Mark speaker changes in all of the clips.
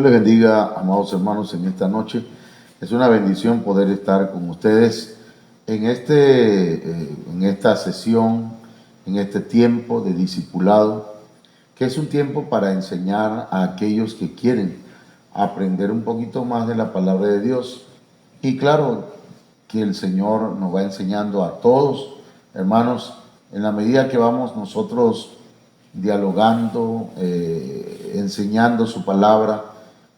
Speaker 1: Dios les bendiga, amados hermanos, en esta noche. Es una bendición poder estar con ustedes en esta sesión, en este tiempo de discipulado, que es un tiempo para enseñar a aquellos que quieren aprender un poquito más de la palabra de Dios. Y claro, que el Señor nos va enseñando a todos, hermanos, en la medida que vamos nosotros dialogando, enseñando su palabra,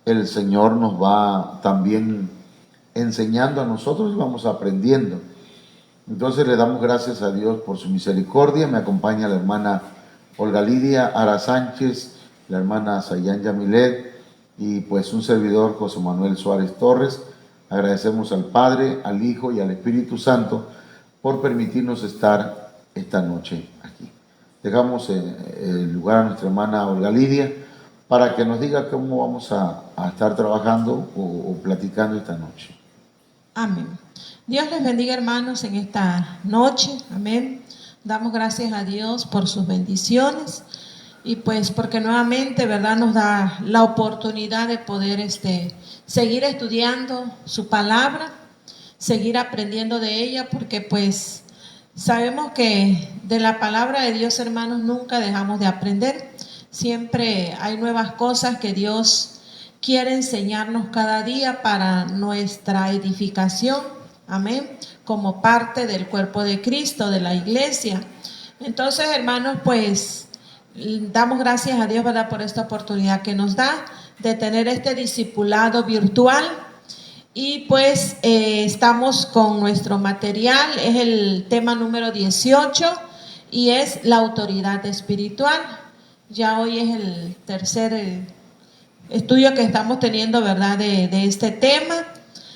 Speaker 1: el Señor nos va también enseñando a nosotros y vamos aprendiendo. Entonces le damos gracias a Dios por su misericordia. Me acompaña la hermana Olga Lidia Ara Sánchez, la hermana Sayan Yamilet y pues un servidor, José Manuel Suárez Torres. Agradecemos al Padre, al Hijo y al Espíritu Santo por permitirnos estar esta noche aquí. Dejamos el lugar a nuestra hermana Olga Lidia para que nos diga cómo vamos a estar trabajando o platicando esta noche.
Speaker 2: Amén. Dios les bendiga, hermanos, en esta noche. Amén. Damos gracias a Dios por sus bendiciones y pues porque nuevamente, ¿verdad?, nos da la oportunidad de poder seguir estudiando su palabra, seguir aprendiendo de ella, porque pues sabemos que de la palabra de Dios, hermanos, nunca dejamos de aprender. Siempre hay nuevas cosas que Dios quiere enseñarnos cada día para nuestra edificación, amén, como parte del cuerpo de Cristo, de la iglesia. Entonces, hermanos, pues damos gracias a Dios, ¿verdad?, por esta oportunidad que nos da de tener este discipulado virtual. Y pues estamos con nuestro material, es el tema número 18 y es la autoridad espiritual. Ya hoy es el tercer estudio que estamos teniendo, ¿verdad?, de este tema.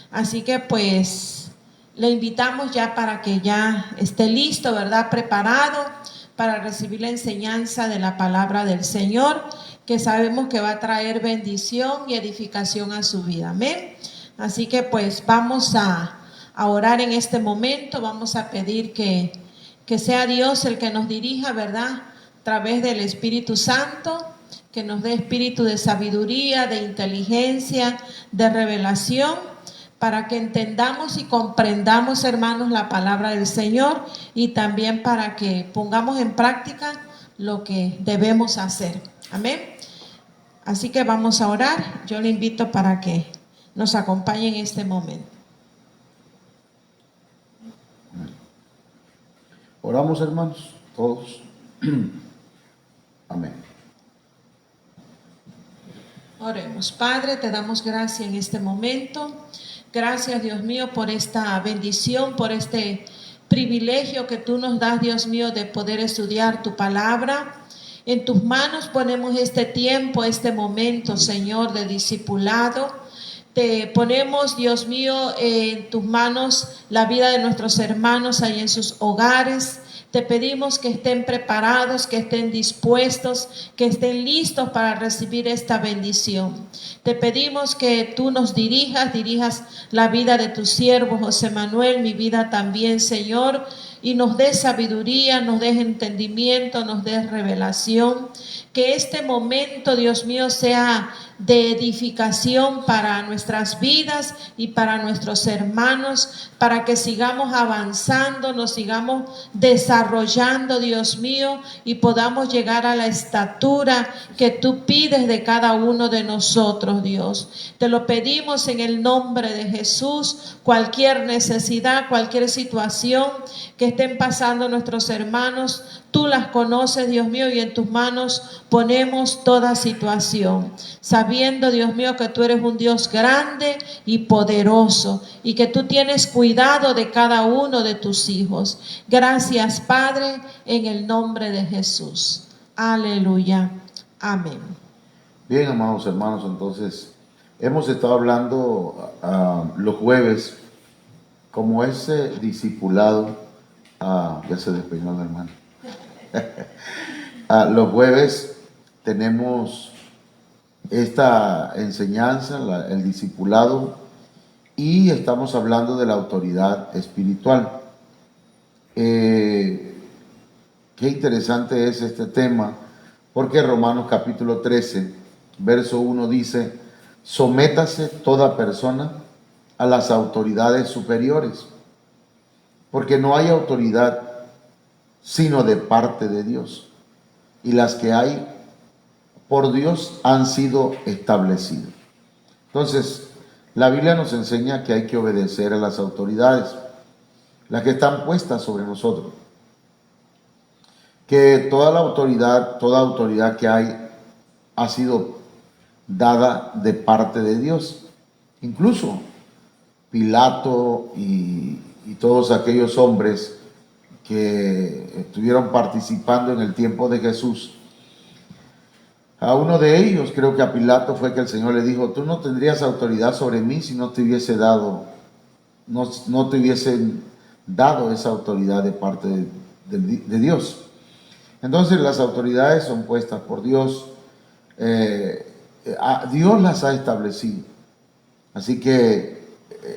Speaker 2: Así que pues le invitamos ya para que ya esté listo, ¿verdad?, preparado para recibir la enseñanza de la palabra del Señor, que sabemos que va a traer bendición y edificación a su vida. Amén. Así que pues vamos a orar en este momento, vamos a pedir que sea Dios el que nos dirija, ¿verdad?, a través del Espíritu Santo, que nos dé espíritu de sabiduría, de inteligencia, de revelación, para que entendamos y comprendamos, hermanos, la palabra del Señor y también para que pongamos en práctica lo que debemos hacer. Amén. Así que vamos a orar. Yo le invito para que nos acompañe en este momento.
Speaker 1: Oramos, hermanos, todos. Amén.
Speaker 2: Oremos. Padre, te damos gracias en este momento. Gracias, Dios mío, por esta bendición, por este privilegio que tú nos das, Dios mío, de poder estudiar tu palabra. En tus manos ponemos este tiempo, este momento, Señor, de discipulado. Te ponemos, Dios mío, en tus manos la vida de nuestros hermanos ahí en sus hogares. Te pedimos que estén preparados, que estén dispuestos, que estén listos para recibir esta bendición. Te pedimos que tú nos dirijas la vida de tu siervo José Manuel, mi vida también, Señor, y nos des sabiduría, nos des entendimiento, nos des revelación. Que este momento, Dios mío, sea de edificación para nuestras vidas y para nuestros hermanos, para que sigamos avanzando, nos sigamos desarrollando, Dios mío, y podamos llegar a la estatura que tú pides de cada uno de nosotros, Dios. Te lo pedimos en el nombre de Jesús. Cualquier necesidad, cualquier situación que estén pasando nuestros hermanos, tú las conoces, Dios mío, y en tus manos ponemos toda situación, sabiendo, Dios mío, que tú eres un Dios grande y poderoso y que tú tienes cuidado de cada uno de tus hijos. Gracias, Padre, en el nombre de Jesús. Aleluya. Amén.
Speaker 1: Bien, amados hermanos, entonces hemos estado hablando los jueves como ese discipulado. Ya se despeinó la hermana. Los jueves tenemos esta enseñanza, el discipulado, y estamos hablando de la autoridad espiritual. Qué interesante es este tema, porque Romanos capítulo 13, verso 1 dice: sométase toda persona a las autoridades superiores, porque no hay autoridad sino de parte de Dios, y las que hay por Dios han sido establecidas. Entonces, la Biblia nos enseña que hay que obedecer a las autoridades, las que están puestas sobre nosotros, que toda autoridad que hay ha sido dada de parte de Dios. Incluso Pilato y todos aquellos hombres que estuvieron participando en el tiempo de Jesús, a uno de ellos, creo que a Pilato, fue que el Señor le dijo: tú no tendrías autoridad sobre mí si no te hubiese dado, no te hubiesen dado esa autoridad de parte de Dios. Entonces las autoridades son puestas por Dios, Dios las ha establecido. Así que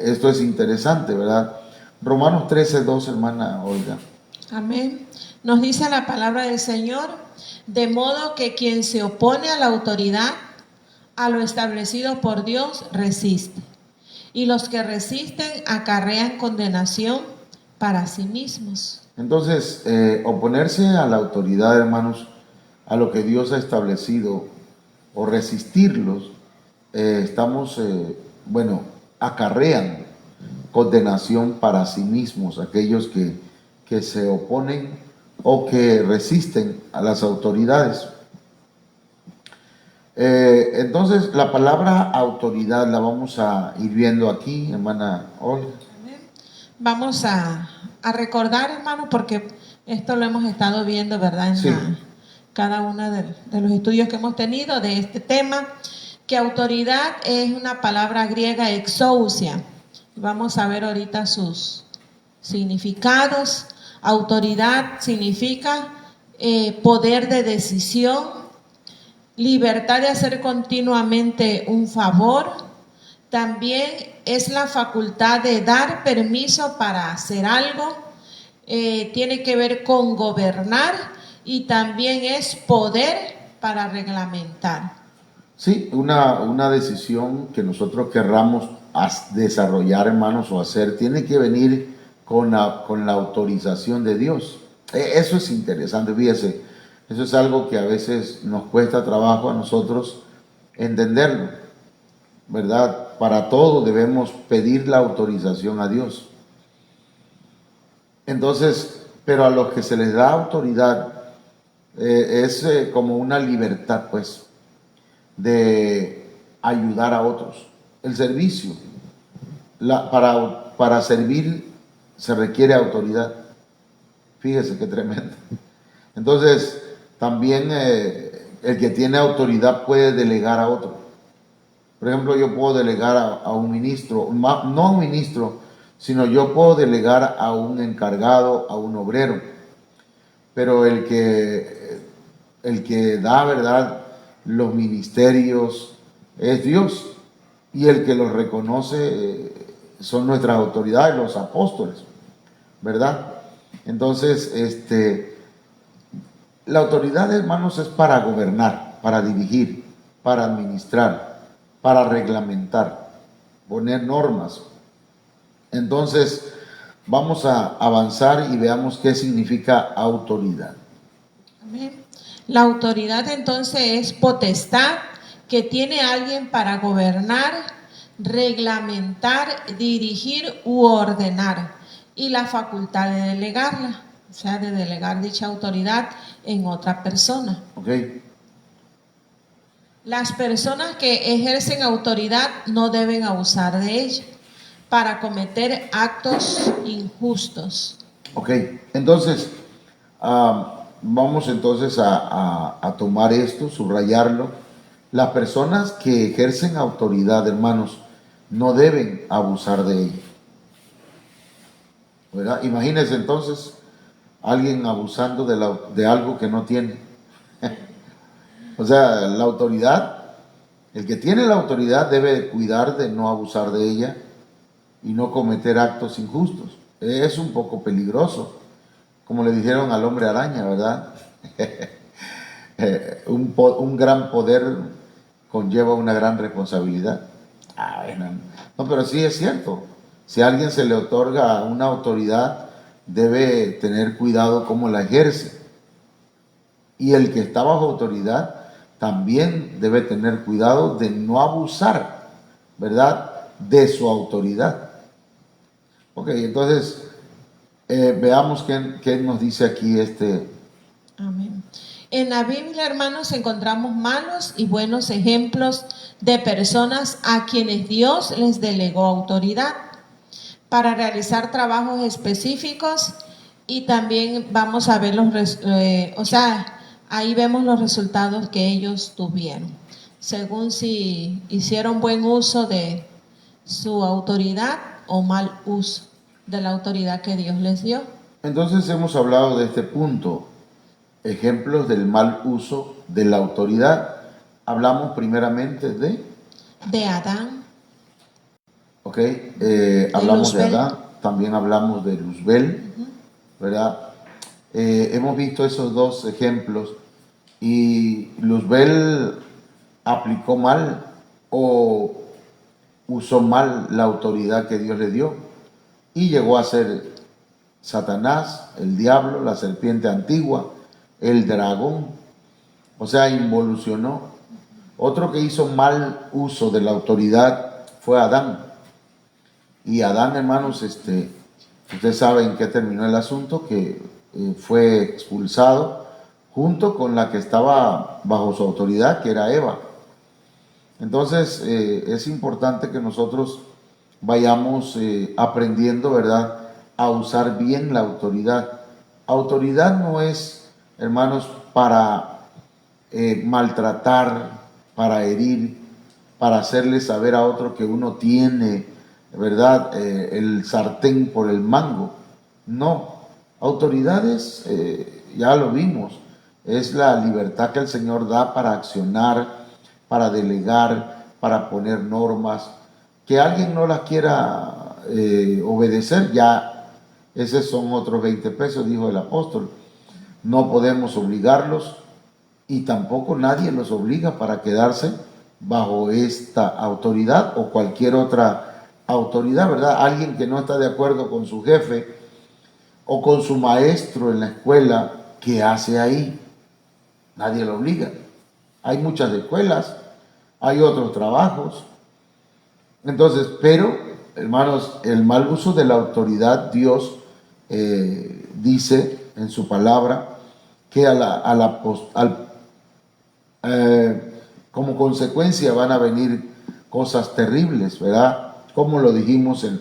Speaker 1: esto es interesante, ¿verdad? Romanos 13:2, hermana Olga.
Speaker 2: Amén. Nos dice la palabra del Señor: de modo que quien se opone a la autoridad, a lo establecido por Dios, resiste. Y los que resisten acarrean condenación para sí mismos.
Speaker 1: Entonces, oponerse a la autoridad, hermanos, a lo que Dios ha establecido, o resistirlos, estamos, acarrean condenación para sí mismos, aquellos que se oponen o que resisten a las autoridades. Entonces, la palabra autoridad la vamos a ir viendo aquí, hermana Olga.
Speaker 2: Vamos a recordar, hermano, porque esto lo hemos estado viendo, ¿verdad? En cada uno de los estudios que hemos tenido de este tema, que autoridad es una palabra griega, exousia. Vamos a ver ahorita sus significados. Autoridad significa poder de decisión, libertad de hacer continuamente un favor. También es la facultad de dar permiso para hacer algo. Tiene que ver con gobernar, y también es poder para reglamentar.
Speaker 1: Sí, una decisión que nosotros querramos desarrollar, hermanos, o hacer, tiene que venir con la autorización de Dios. Eso es interesante, fíjese, eso es algo que a veces nos cuesta trabajo a nosotros entenderlo, ¿verdad? Para todo debemos pedir la autorización a Dios. Entonces, pero a los que se les da autoridad, es como una libertad, pues, de ayudar a otros. El servicio, para servir se requiere autoridad. Fíjese qué tremendo. Entonces, también el que tiene autoridad puede delegar a otro. Por ejemplo, yo puedo delegar a un ministro, no a un ministro, sino yo puedo delegar a un encargado, a un obrero. Pero el que da, ¿verdad?, los ministerios es Dios, y el que los reconoce son nuestras autoridades, los apóstoles, ¿verdad? Entonces, la autoridad, hermanos, es para gobernar, para dirigir, para administrar, para reglamentar, poner normas. Entonces, vamos a avanzar y veamos qué significa autoridad.
Speaker 2: Amén. La autoridad entonces es potestad que tiene alguien para gobernar, reglamentar, dirigir u ordenar, y la facultad de delegarla, o sea, de delegar dicha autoridad en otra persona.
Speaker 1: Okay.
Speaker 2: Las personas que ejercen autoridad no deben abusar de ella para cometer actos injustos.
Speaker 1: Ok, entonces, vamos entonces a tomar esto, subrayarlo. Las personas que ejercen autoridad, hermanos, no deben abusar de ella, ¿verdad? Imagínense entonces alguien abusando de algo que no tiene. O sea, la autoridad, el que tiene la autoridad debe cuidar de no abusar de ella y no cometer actos injustos. Es un poco peligroso, como le dijeron al hombre araña, ¿verdad? Un gran poder conlleva una gran responsabilidad. Ah, bueno. No, pero sí es cierto. Si a alguien se le otorga una autoridad, debe tener cuidado cómo la ejerce. Y el que está bajo autoridad también debe tener cuidado de no abusar, ¿verdad?, de su autoridad. Ok, entonces veamos qué nos dice aquí
Speaker 2: Amén. En la Biblia, hermanos, encontramos malos y buenos ejemplos de personas a quienes Dios les delegó autoridad para realizar trabajos específicos, y también vamos a ver ahí vemos los resultados que ellos tuvieron, según si hicieron buen uso de su autoridad o mal uso de la autoridad que Dios les dio.
Speaker 1: Entonces hemos hablado de este punto, ejemplos del mal uso de la autoridad. Hablamos primeramente
Speaker 2: de Adán.
Speaker 1: Ok, hablamos de
Speaker 2: Luzbel.
Speaker 1: Adán, también hablamos de Luzbel, ¿verdad? Hemos visto esos dos ejemplos y Luzbel aplicó mal o usó mal la autoridad que Dios le dio y llegó a ser Satanás, el diablo, la serpiente antigua, el dragón, o sea, involucionó. Otro que hizo mal uso de la autoridad fue Adán. Y Adán, hermanos, ustedes saben en qué terminó el asunto, que fue expulsado junto con la que estaba bajo su autoridad, que era Eva. Entonces, es importante que nosotros vayamos aprendiendo, ¿verdad?, a usar bien la autoridad. Autoridad no es, hermanos, para maltratar, para herir, para hacerle saber a otro que uno tiene, ¿verdad?, el sartén por el mango. No, autoridades, ya lo vimos, es la libertad que el Señor da para accionar, para delegar, para poner normas. Que alguien no las quiera obedecer, ya esos son otros 20 pesos, dijo el apóstol. No podemos obligarlos y tampoco nadie los obliga para quedarse bajo esta autoridad o cualquier otra autoridad, ¿verdad? Alguien que no está de acuerdo con su jefe o con su maestro en la escuela, ¿qué hace ahí? Nadie lo obliga. Hay muchas escuelas, hay otros trabajos. Entonces, pero, hermanos, el mal uso de la autoridad, Dios dice en su palabra que como consecuencia van a venir cosas terribles, ¿verdad? Como lo dijimos en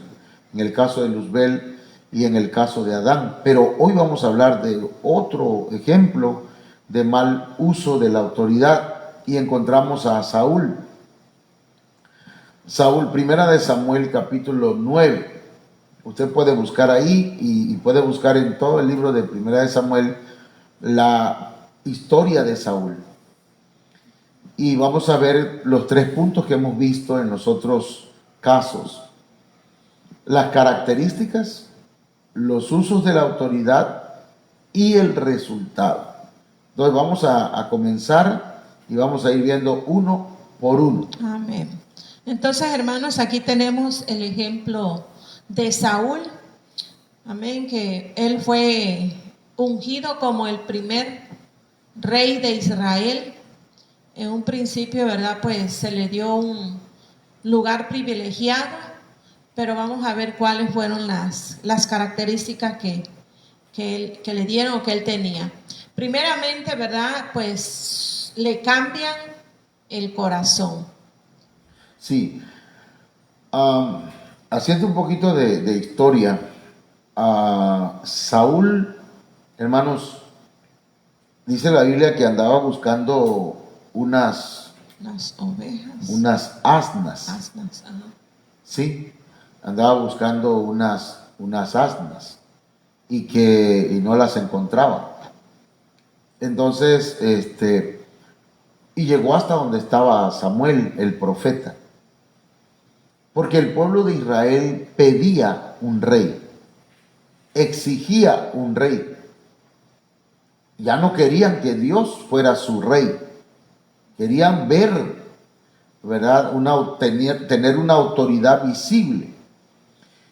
Speaker 1: el caso de Luzbel y en el caso de Adán. Pero hoy vamos a hablar de otro ejemplo de mal uso de la autoridad y encontramos a Saúl. Saúl, primera de Samuel, capítulo 9. Usted puede buscar ahí y puede buscar en todo el libro de primera de Samuel la historia de Saúl. Y vamos a ver los 3 puntos que hemos visto en los otros casos. Las características, los usos de la autoridad y el resultado. Entonces vamos a comenzar y vamos a ir viendo uno por uno.
Speaker 2: Amén. Entonces, hermanos, aquí tenemos el ejemplo de Saúl. Amén, que él fue ungido como el primer rey de Israel. En un principio, ¿verdad?, pues se le dio un lugar privilegiado, pero vamos a ver cuáles fueron las características que le dieron o que él tenía. Primeramente, ¿verdad?, pues le cambian el corazón.
Speaker 1: Sí. Haciendo un poquito de historia, Saúl, hermanos, dice la Biblia que andaba buscando unas
Speaker 2: ovejas,
Speaker 1: unas asnas. Sí, andaba buscando unas asnas y no las encontraba. Entonces, y llegó hasta donde estaba Samuel, el profeta, porque el pueblo de Israel pedía un rey, exigía un rey. Ya no querían que Dios fuera su rey, querían ver ¿verdad? Tener una autoridad visible.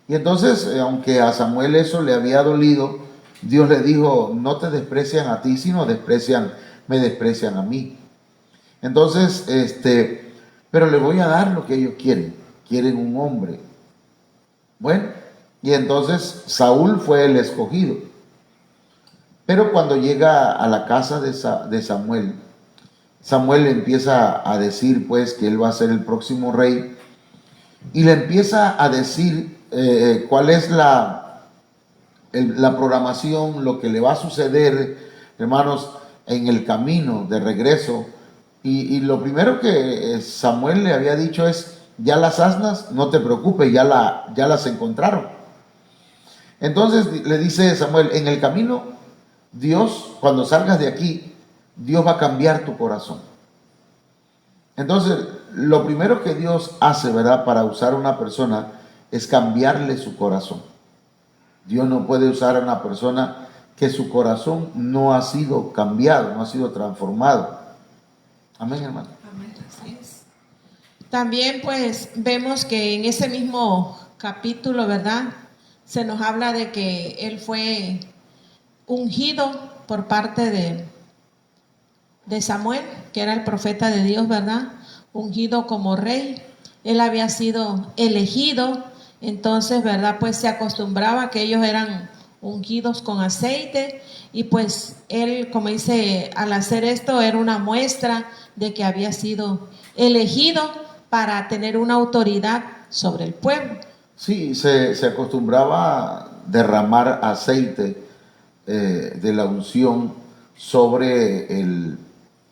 Speaker 1: Y entonces, aunque a Samuel eso le había dolido, Dios le dijo, no te desprecian a ti, sino me desprecian a mí. Entonces, pero le voy a dar lo que ellos quieren un hombre. Bueno, y entonces Saúl fue el escogido. Pero cuando llega a la casa de Samuel, Samuel le empieza a decir pues que él va a ser el próximo rey y le empieza a decir cuál es la programación, lo que le va a suceder, hermanos, en el camino de regreso. Y lo primero que Samuel le había dicho es, ya las asnas, no te preocupes, ya las encontraron. Entonces le dice Samuel, en el camino, Dios, cuando salgas de aquí, Dios va a cambiar tu corazón. Entonces, lo primero que Dios hace, ¿verdad?, para usar a una persona es cambiarle su corazón. Dios no puede usar a una persona que su corazón no ha sido cambiado, no ha sido transformado. Amén, hermano.
Speaker 2: Amén, así es. También pues vemos que en ese mismo capítulo, ¿verdad?, se nos habla de que él fue ungido por parte de Samuel, que era el profeta de Dios, ¿verdad?, ungido como rey. Él había sido elegido, entonces, ¿verdad?, pues se acostumbraba que ellos eran ungidos con aceite y pues él, como dice, al hacer esto era una muestra de que había sido elegido para tener una autoridad sobre el pueblo.
Speaker 1: Sí, se acostumbraba a derramar aceite de la unción sobre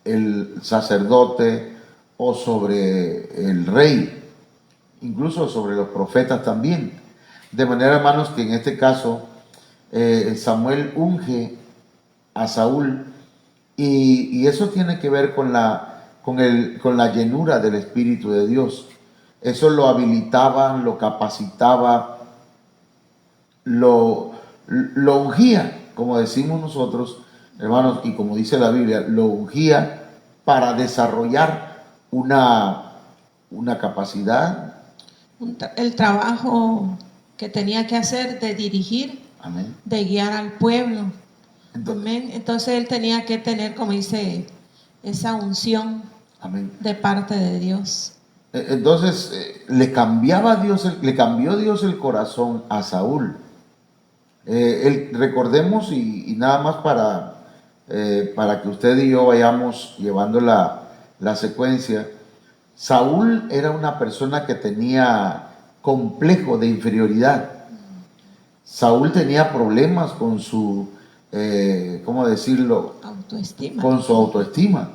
Speaker 1: el sacerdote o sobre el rey, incluso sobre los profetas también. De manera, hermanos, que en este caso Samuel unge a Saúl y eso tiene que ver con la llenura del Espíritu de Dios. Eso lo habilitaba, lo capacitaba, lo ungía, como decimos nosotros, hermanos, y como dice la Biblia, lo ungía para desarrollar una capacidad.
Speaker 2: El trabajo que tenía que hacer de dirigir,
Speaker 1: Amén.
Speaker 2: de guiar al pueblo.
Speaker 1: Entonces,
Speaker 2: Amén. Entonces él tenía que tener, como dice, esa unción
Speaker 1: amén.
Speaker 2: de parte de Dios.
Speaker 1: Entonces le cambió Dios el corazón a Saúl. Recordemos y nada más para que usted y yo vayamos llevando la secuencia. Saúl era una persona que tenía complejo de inferioridad. Saúl tenía problemas con su, ¿cómo decirlo?
Speaker 2: Autoestima.
Speaker 1: Con su autoestima.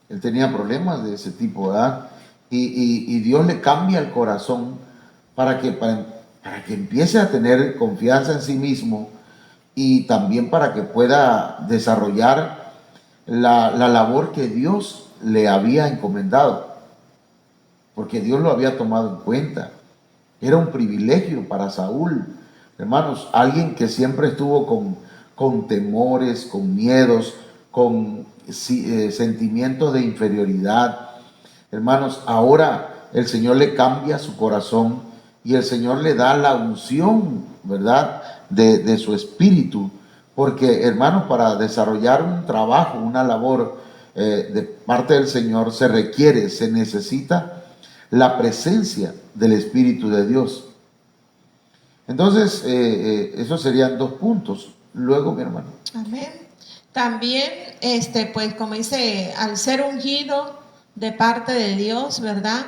Speaker 1: Él tenía problemas de ese tipo, ¿verdad? Y Dios le cambia el corazón para que empiece a tener confianza en sí mismo y también para que pueda desarrollar la labor que Dios le había encomendado, porque Dios lo había tomado en cuenta. Era un privilegio para Saúl, hermanos, alguien que siempre estuvo con temores, con miedos, con sentimientos de inferioridad. Hermanos, ahora el Señor le cambia su corazón y el Señor le da la unción, ¿verdad?, de su espíritu. Porque, hermanos, para desarrollar un trabajo, una labor de parte del Señor, se necesita la presencia del Espíritu de Dios. Entonces, esos serían 2 puntos. Luego, mi hermano.
Speaker 2: Amén. También, pues como dice, al ser ungido de parte de Dios, ¿verdad?,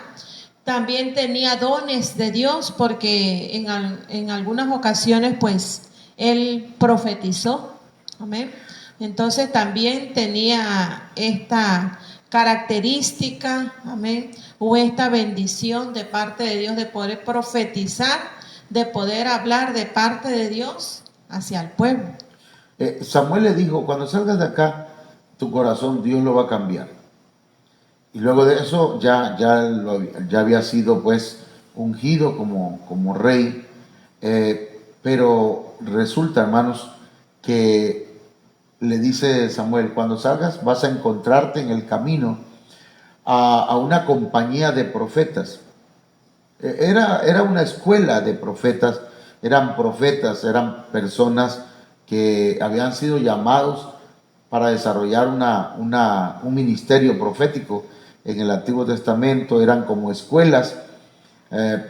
Speaker 2: también tenía dones de Dios porque en algunas ocasiones, pues, él profetizó. Amén. Entonces también tenía esta característica, amén, o esta bendición de parte de Dios de poder profetizar, de poder hablar de parte de Dios hacia el pueblo.
Speaker 1: Samuel le dijo, cuando salgas de acá, tu corazón Dios lo va a cambiar. Y luego de eso ya había sido pues ungido como rey. Pero resulta, hermanos, que le dice Samuel, cuando salgas vas a encontrarte en el camino a una compañía de profetas. Era una escuela de profetas, eran personas que habían sido llamados para desarrollar un ministerio profético. En el Antiguo Testamento eran como escuelas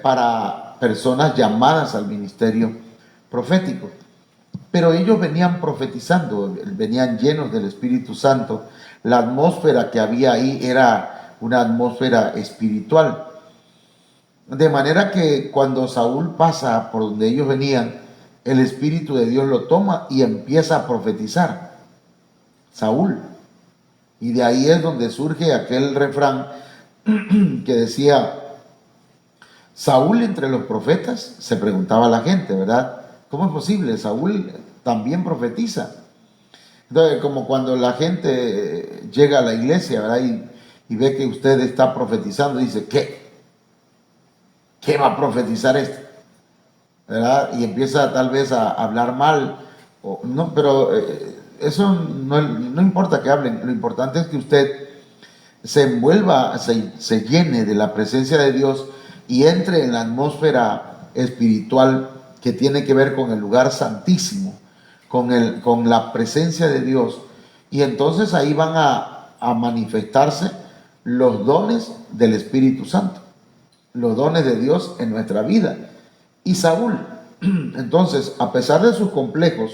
Speaker 1: para personas llamadas al ministerio profético. Pero ellos venían profetizando, venían llenos del Espíritu Santo. La atmósfera que había ahí era una atmósfera espiritual. De manera que cuando Saúl pasa por donde ellos venían, el Espíritu de Dios lo toma y empieza a profetizar. Saúl. Y de ahí es donde surge aquel refrán que decía, Saúl entre los profetas, se preguntaba la gente, ¿verdad? ¿Cómo es posible? Saúl también profetiza. Entonces, como cuando la gente llega a la iglesia, ¿verdad? Y ve que usted está profetizando, dice, ¿qué? ¿Qué va a profetizar este? ¿Verdad? Y empieza tal vez a hablar mal. No, pero eso no importa que hablen, lo importante es que usted se envuelva, se llene de la presencia de Dios y entre en la atmósfera espiritual que tiene que ver con el lugar santísimo, con la presencia de Dios. Y entonces ahí van a manifestarse los dones del Espíritu Santo, los dones de Dios en nuestra vida. Y Saúl, entonces, a pesar de sus complejos,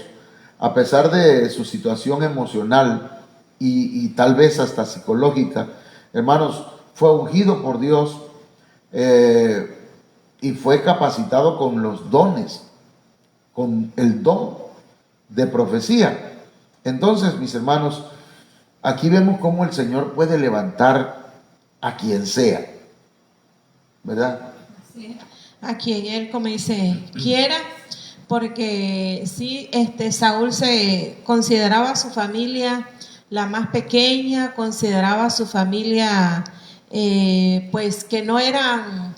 Speaker 1: a pesar de su situación emocional y tal vez hasta psicológica, hermanos, fue ungido por Dios y fue capacitado con los dones, con el don de profecía. Entonces, mis hermanos, aquí vemos cómo el Señor puede levantar a quien sea, ¿verdad?
Speaker 2: Sí. A quien él, como dice, quiera, porque sí, Saúl se consideraba a su familia la más pequeña, consideraba a su familia pues que no eran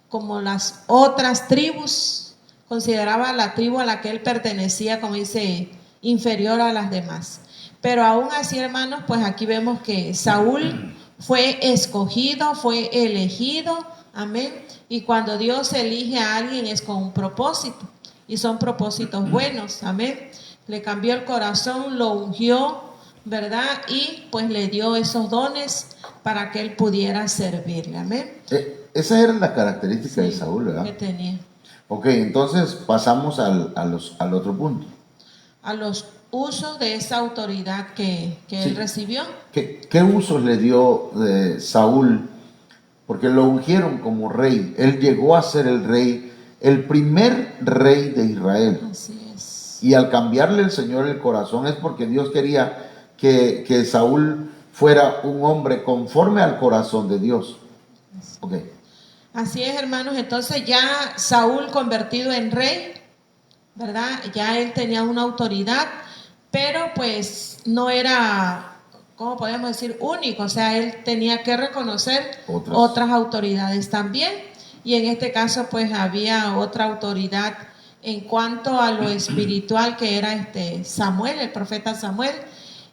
Speaker 2: como las otras tribus, consideraba la tribu a la que él pertenecía, como dice, inferior a las demás. Pero aún así, hermanos, pues aquí vemos que Saúl fue escogido, fue elegido, amén. Y cuando Dios elige a alguien es con un propósito, y son propósitos buenos, amén. Le cambió el corazón, lo ungió, ¿verdad? Y pues le dio esos dones para que él pudiera servirle, amén.
Speaker 1: Esa era la característica de Saúl, ¿verdad?
Speaker 2: Que tenía.
Speaker 1: Ok, entonces pasamos al otro punto.
Speaker 2: A los usos de esa autoridad que él recibió.
Speaker 1: ¿Qué usos le dio Saúl? Porque lo ungieron como rey. Él llegó a ser el rey, el primer rey de Israel.
Speaker 2: Así es.
Speaker 1: Y al cambiarle el Señor el corazón es porque Dios quería que Saúl fuera un hombre conforme al corazón de Dios. Okay.
Speaker 2: Así es, hermanos. Entonces ya Saúl convertido en rey, ¿verdad? Ya él tenía una autoridad, pero pues no era, ¿cómo podemos decir? Único. O sea, él tenía que reconocer otras autoridades también. Y en este caso pues había otra autoridad en cuanto a lo espiritual, que era Samuel, el profeta Samuel.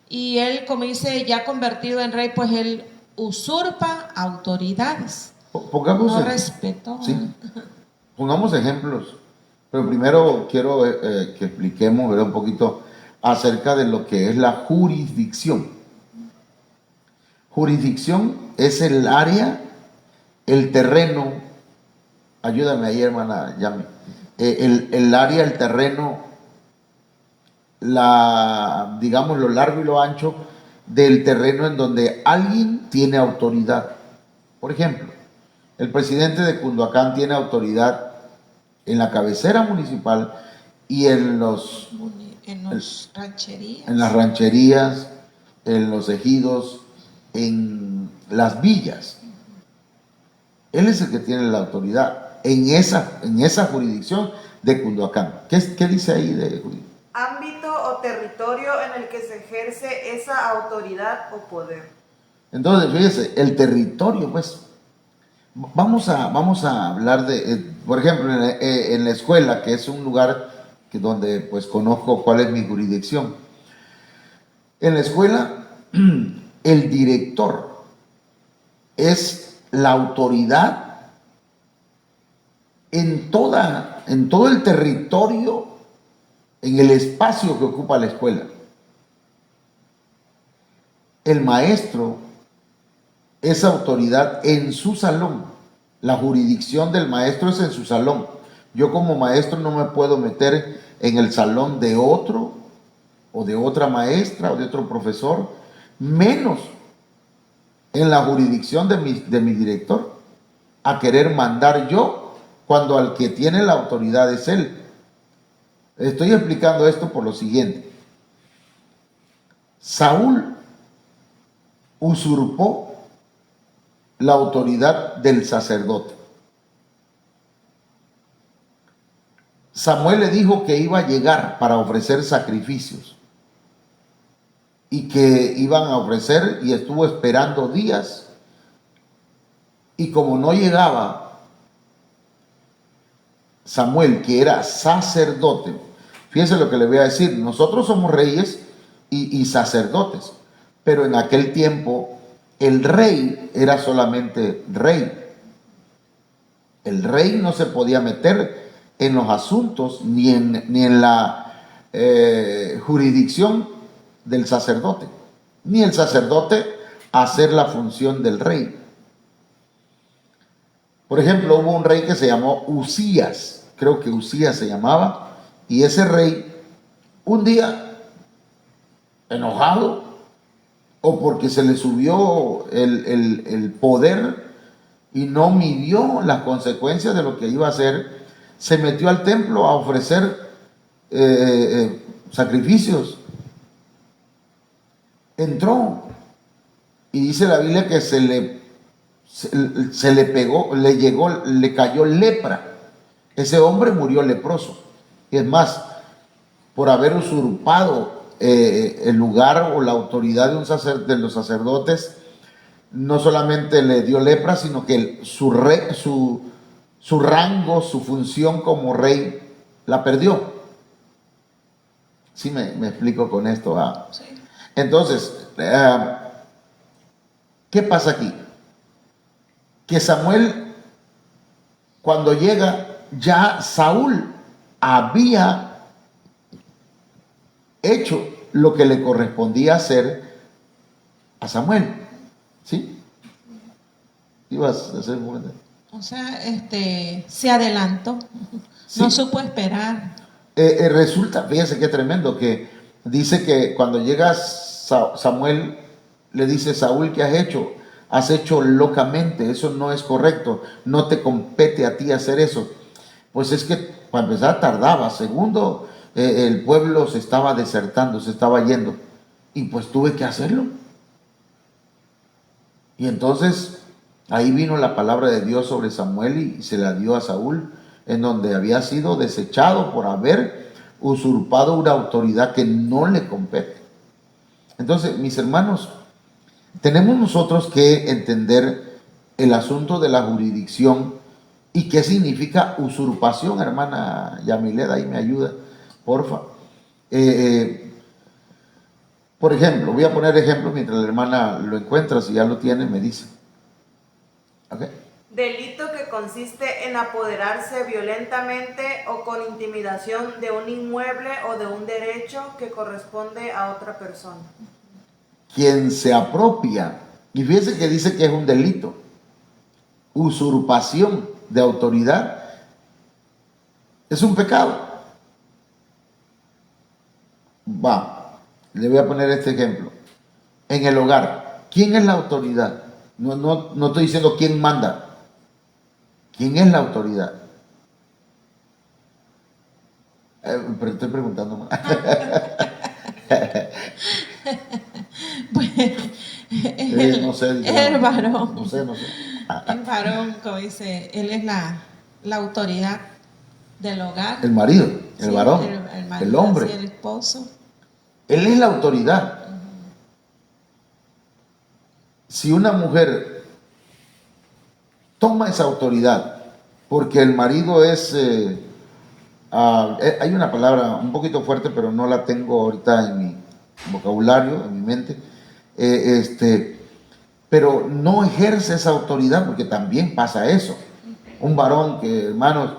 Speaker 2: Y él, como dice, ya convertido en rey, pues él usurpa autoridades. No respetó.
Speaker 1: Sí, pongamos ejemplos. Pero primero quiero que expliquemos, ¿verdad?, un poquito acerca de lo que es la jurisdicción. Jurisdicción es el área, el terreno. Ayúdame ahí, hermana, llame. El área, el terreno, digamos, lo largo y lo ancho del terreno en donde alguien tiene autoridad. Por ejemplo, el presidente de Cunduacán tiene autoridad en la cabecera municipal y en las rancherías, en los ejidos, en las villas. Él es el que tiene la autoridad en esa jurisdicción de Cunduacán. ¿Qué dice ahí de jurisdicción?
Speaker 3: Ámbito o territorio en el que se ejerce esa autoridad o poder.
Speaker 1: Entonces, fíjese, el territorio, pues, vamos a hablar de, por ejemplo, en la escuela, que es un lugar donde pues conozco cuál es mi jurisdicción. En la escuela, el director es la autoridad en todo el territorio, en el espacio que ocupa la escuela. El maestro es autoridad en su salón. La jurisdicción del maestro es en su salón. Yo como maestro no me puedo meter en el salón de otro, o de otra maestra, o de otro profesor, menos en la jurisdicción de mi director, a querer mandar yo, cuando al que tiene la autoridad es él. Estoy explicando esto por lo siguiente. Saúl usurpó la autoridad del sacerdote. Samuel le dijo que iba a llegar para ofrecer sacrificios y que iban a ofrecer, y estuvo esperando días, y como no llegaba Samuel, que era sacerdote, fíjense lo que le voy a decir, nosotros somos reyes y sacerdotes, pero en aquel tiempo el rey era solamente rey. El rey no se podía meter en los asuntos ni en la jurisdicción del sacerdote, ni el sacerdote hacer la función del rey. Por ejemplo, hubo un rey que se llamó Usías, creo que Usías se llamaba, y ese rey un día, enojado, o porque se le subió el poder y no midió las consecuencias de lo que iba a hacer, se metió al templo a ofrecer sacrificios. Entró y dice la Biblia que se le pegó, le cayó lepra. Ese hombre murió leproso. Y es más, por haber usurpado el lugar o la autoridad de los sacerdotes, no solamente le dio lepra, sino que su rango, su función como rey, la perdió. ¿Sí me explico con esto?
Speaker 2: Sí.
Speaker 1: Entonces, ¿qué pasa aquí? Que Samuel, cuando llega, ya Saúl había hecho lo que le correspondía hacer a Samuel. ¿Sí? ¿Ibas a hacer un momento?
Speaker 2: O sea, se adelantó,
Speaker 1: Sí.
Speaker 2: no supo esperar.
Speaker 1: Resulta, fíjense qué tremendo, que dice que cuando llega Samuel, le dice: Saúl, ¿qué has hecho? Has hecho locamente, eso no es correcto, no te compete a ti hacer eso. Pues es que para empezar tardaba, segundo, el pueblo se estaba desertando, se estaba yendo, y pues tuve que hacerlo. Y entonces ahí vino la palabra de Dios sobre Samuel y se la dio a Saúl, en donde había sido desechado por haber usurpado una autoridad que no le compete. Entonces, mis hermanos, tenemos nosotros que entender el asunto de la jurisdicción y qué significa usurpación. Hermana Yamileda, ahí me ayuda, porfa. Por ejemplo, voy a poner ejemplo mientras la hermana lo encuentra, si ya lo tiene, me dice. ¿Okay?
Speaker 3: Delito que consiste en apoderarse violentamente o con intimidación de un inmueble o de un derecho que corresponde a otra persona.
Speaker 1: Quien se apropia, y fíjense que dice que es un delito, usurpación de autoridad, es un pecado. Le voy a poner este ejemplo. En el hogar, ¿quién es la autoridad? No estoy diciendo quién manda. ¿Quién es la autoridad? Pero estoy preguntando más.
Speaker 2: Pues,
Speaker 1: No sé.
Speaker 2: es el varón.
Speaker 1: No sé.
Speaker 2: El varón, como dice, él es la autoridad del hogar.
Speaker 1: El marido, el
Speaker 2: Sí,
Speaker 1: varón,
Speaker 2: el marido,
Speaker 1: el hombre.
Speaker 2: sí, el esposo.
Speaker 1: Él es la autoridad. Si una mujer toma esa autoridad porque el marido es, hay una palabra un poquito fuerte, pero no la tengo ahorita en mi vocabulario, en mi mente, pero no ejerce esa autoridad, porque también pasa eso. Un varón que, hermanos,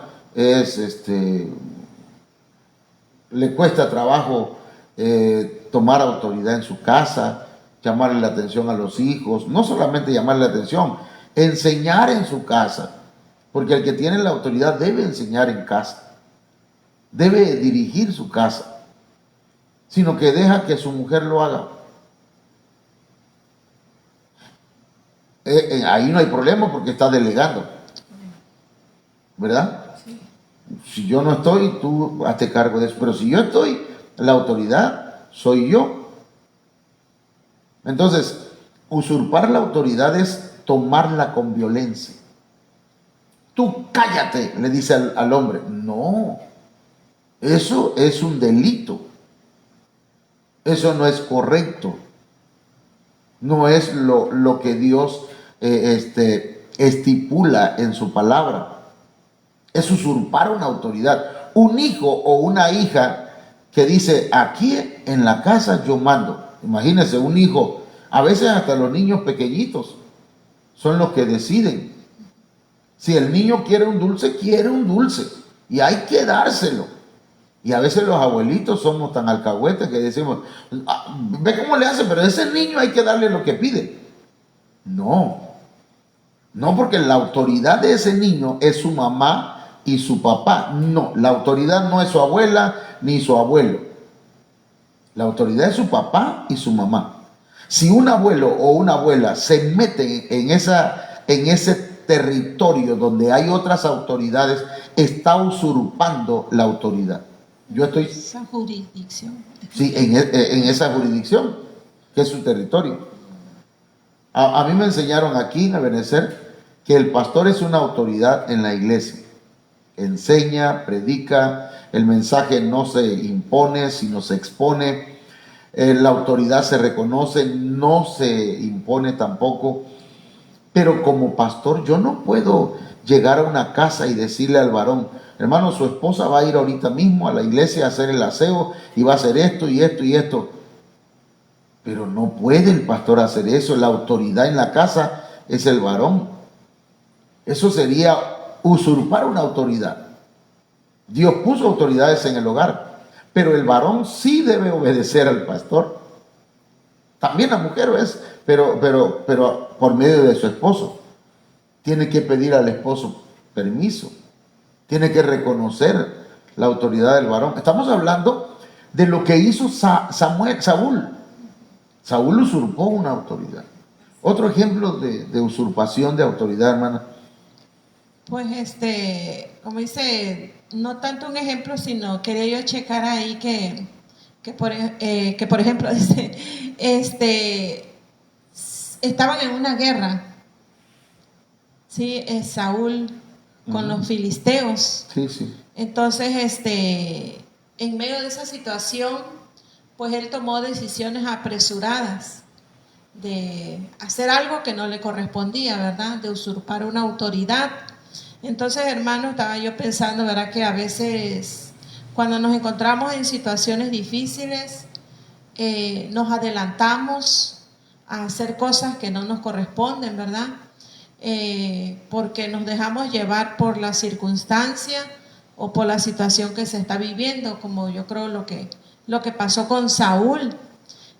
Speaker 1: le cuesta trabajo tomar autoridad en su casa, llamarle la atención a los hijos, no solamente llamarle la atención, enseñar en su casa, porque el que tiene la autoridad debe enseñar en casa, debe dirigir su casa, sino que deja que su mujer lo haga. Ahí no hay problema porque está delegando, ¿verdad? Sí. Si yo no estoy, tú hazte cargo de eso, pero si yo estoy, la autoridad soy yo. Entonces, usurpar la autoridad es tomarla con violencia. Tú cállate, le dice al hombre. No, eso es un delito. Eso no es correcto. No es lo que Dios estipula en su palabra. Es usurpar una autoridad. Un hijo o una hija que dice, aquí en la casa yo mando. Imagínense, un hijo, a veces hasta los niños pequeñitos son los que deciden. Si el niño quiere un dulce y hay que dárselo. Y a veces los abuelitos somos tan alcahuetes que decimos, ve cómo le hace, pero a ese niño hay que darle lo que pide. No, porque la autoridad de ese niño es su mamá y su papá. No, la autoridad no es su abuela ni su abuelo. La autoridad es su papá y su mamá. Si un abuelo o una abuela se meten en ese territorio donde hay otras autoridades, está usurpando la autoridad. Yo estoy...
Speaker 2: Esa jurisdicción.
Speaker 1: Sí, en esa jurisdicción, que es su territorio. A mí me enseñaron aquí en Ebenezer que el pastor es una autoridad en la iglesia. Enseña, predica, el mensaje no se impone, sino se expone. La autoridad se reconoce, no se impone tampoco. Pero como pastor yo no puedo llegar a una casa y decirle al varón, hermano, su esposa va a ir ahorita mismo a la iglesia a hacer el aseo y va a hacer esto y esto y esto. Pero no puede el pastor hacer eso. La autoridad en la casa es el varón. Eso sería usurpar una autoridad. Dios puso autoridades en el hogar, pero el varón sí debe obedecer al pastor. También la mujer es, pero por medio de su esposo. Tiene que pedir al esposo permiso. Tiene que reconocer la autoridad del varón. Estamos hablando de lo que hizo Saúl. Saúl usurpó una autoridad. Otro ejemplo de usurpación de autoridad, hermana.
Speaker 2: Pues como dice, no tanto un ejemplo, sino quería yo checar ahí que por ejemplo, estaban en una guerra, ¿sí? Saúl con los filisteos.
Speaker 1: Sí, sí.
Speaker 2: Entonces, en medio de esa situación, pues él tomó decisiones apresuradas de hacer algo que no le correspondía, ¿verdad? De usurpar una autoridad. Entonces, hermano, estaba yo pensando, ¿verdad? Que a veces cuando nos encontramos en situaciones difíciles, nos adelantamos a hacer cosas que no nos corresponden, ¿verdad? Porque nos dejamos llevar por la circunstancia o por la situación que se está viviendo, como yo creo lo que pasó con Saúl.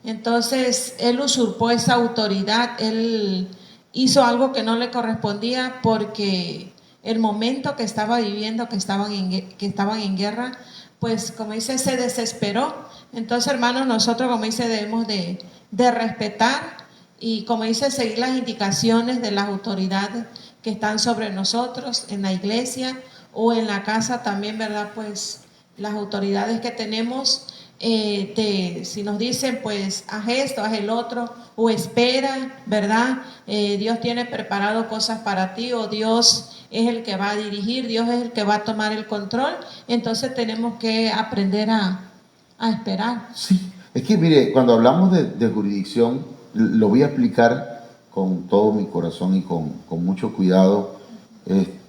Speaker 2: Entonces, él usurpó esa autoridad, él hizo algo que no le correspondía porque el momento que estaba viviendo, que estaban en guerra, pues como dice, se desesperó. Entonces, hermanos, nosotros, como dice, debemos de respetar y, como dice, seguir las indicaciones de las autoridades que están sobre nosotros en la iglesia o en la casa también, ¿verdad? Pues las autoridades que tenemos, si nos dicen, pues haz esto, haz el otro, o espera, ¿verdad? Dios tiene preparado cosas para ti, o Dios es el que va a dirigir, Dios es el que va a tomar el control. Entonces tenemos que aprender a esperar.
Speaker 1: Sí, es que mire, cuando hablamos de jurisdicción, lo voy a explicar con todo mi corazón y con mucho cuidado.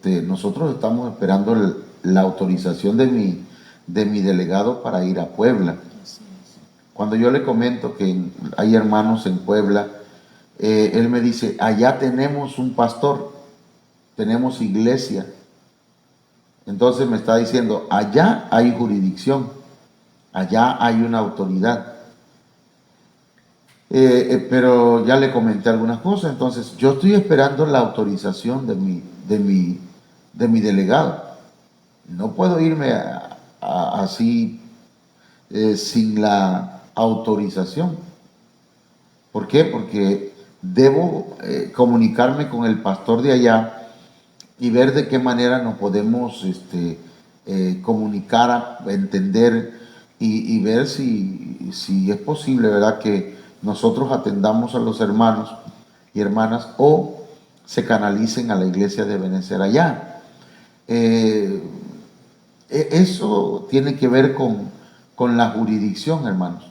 Speaker 1: Nosotros estamos esperando la autorización de mi delegado para ir a Puebla. Cuando yo le comento que hay hermanos en Puebla, él me dice, allá tenemos un pastor, tenemos iglesia. Entonces me está diciendo, allá hay jurisdicción, allá hay una autoridad. Pero ya le comenté algunas cosas, entonces yo estoy esperando la autorización de mi delegado. No puedo irme así sin la autorización. ¿Por qué? Porque debo comunicarme con el pastor de allá y ver de qué manera nos podemos comunicar, entender y ver si es posible, ¿verdad?, que nosotros atendamos a los hermanos y hermanas o se canalicen a la iglesia de Benecer allá. Eso tiene que ver con la jurisdicción, hermanos.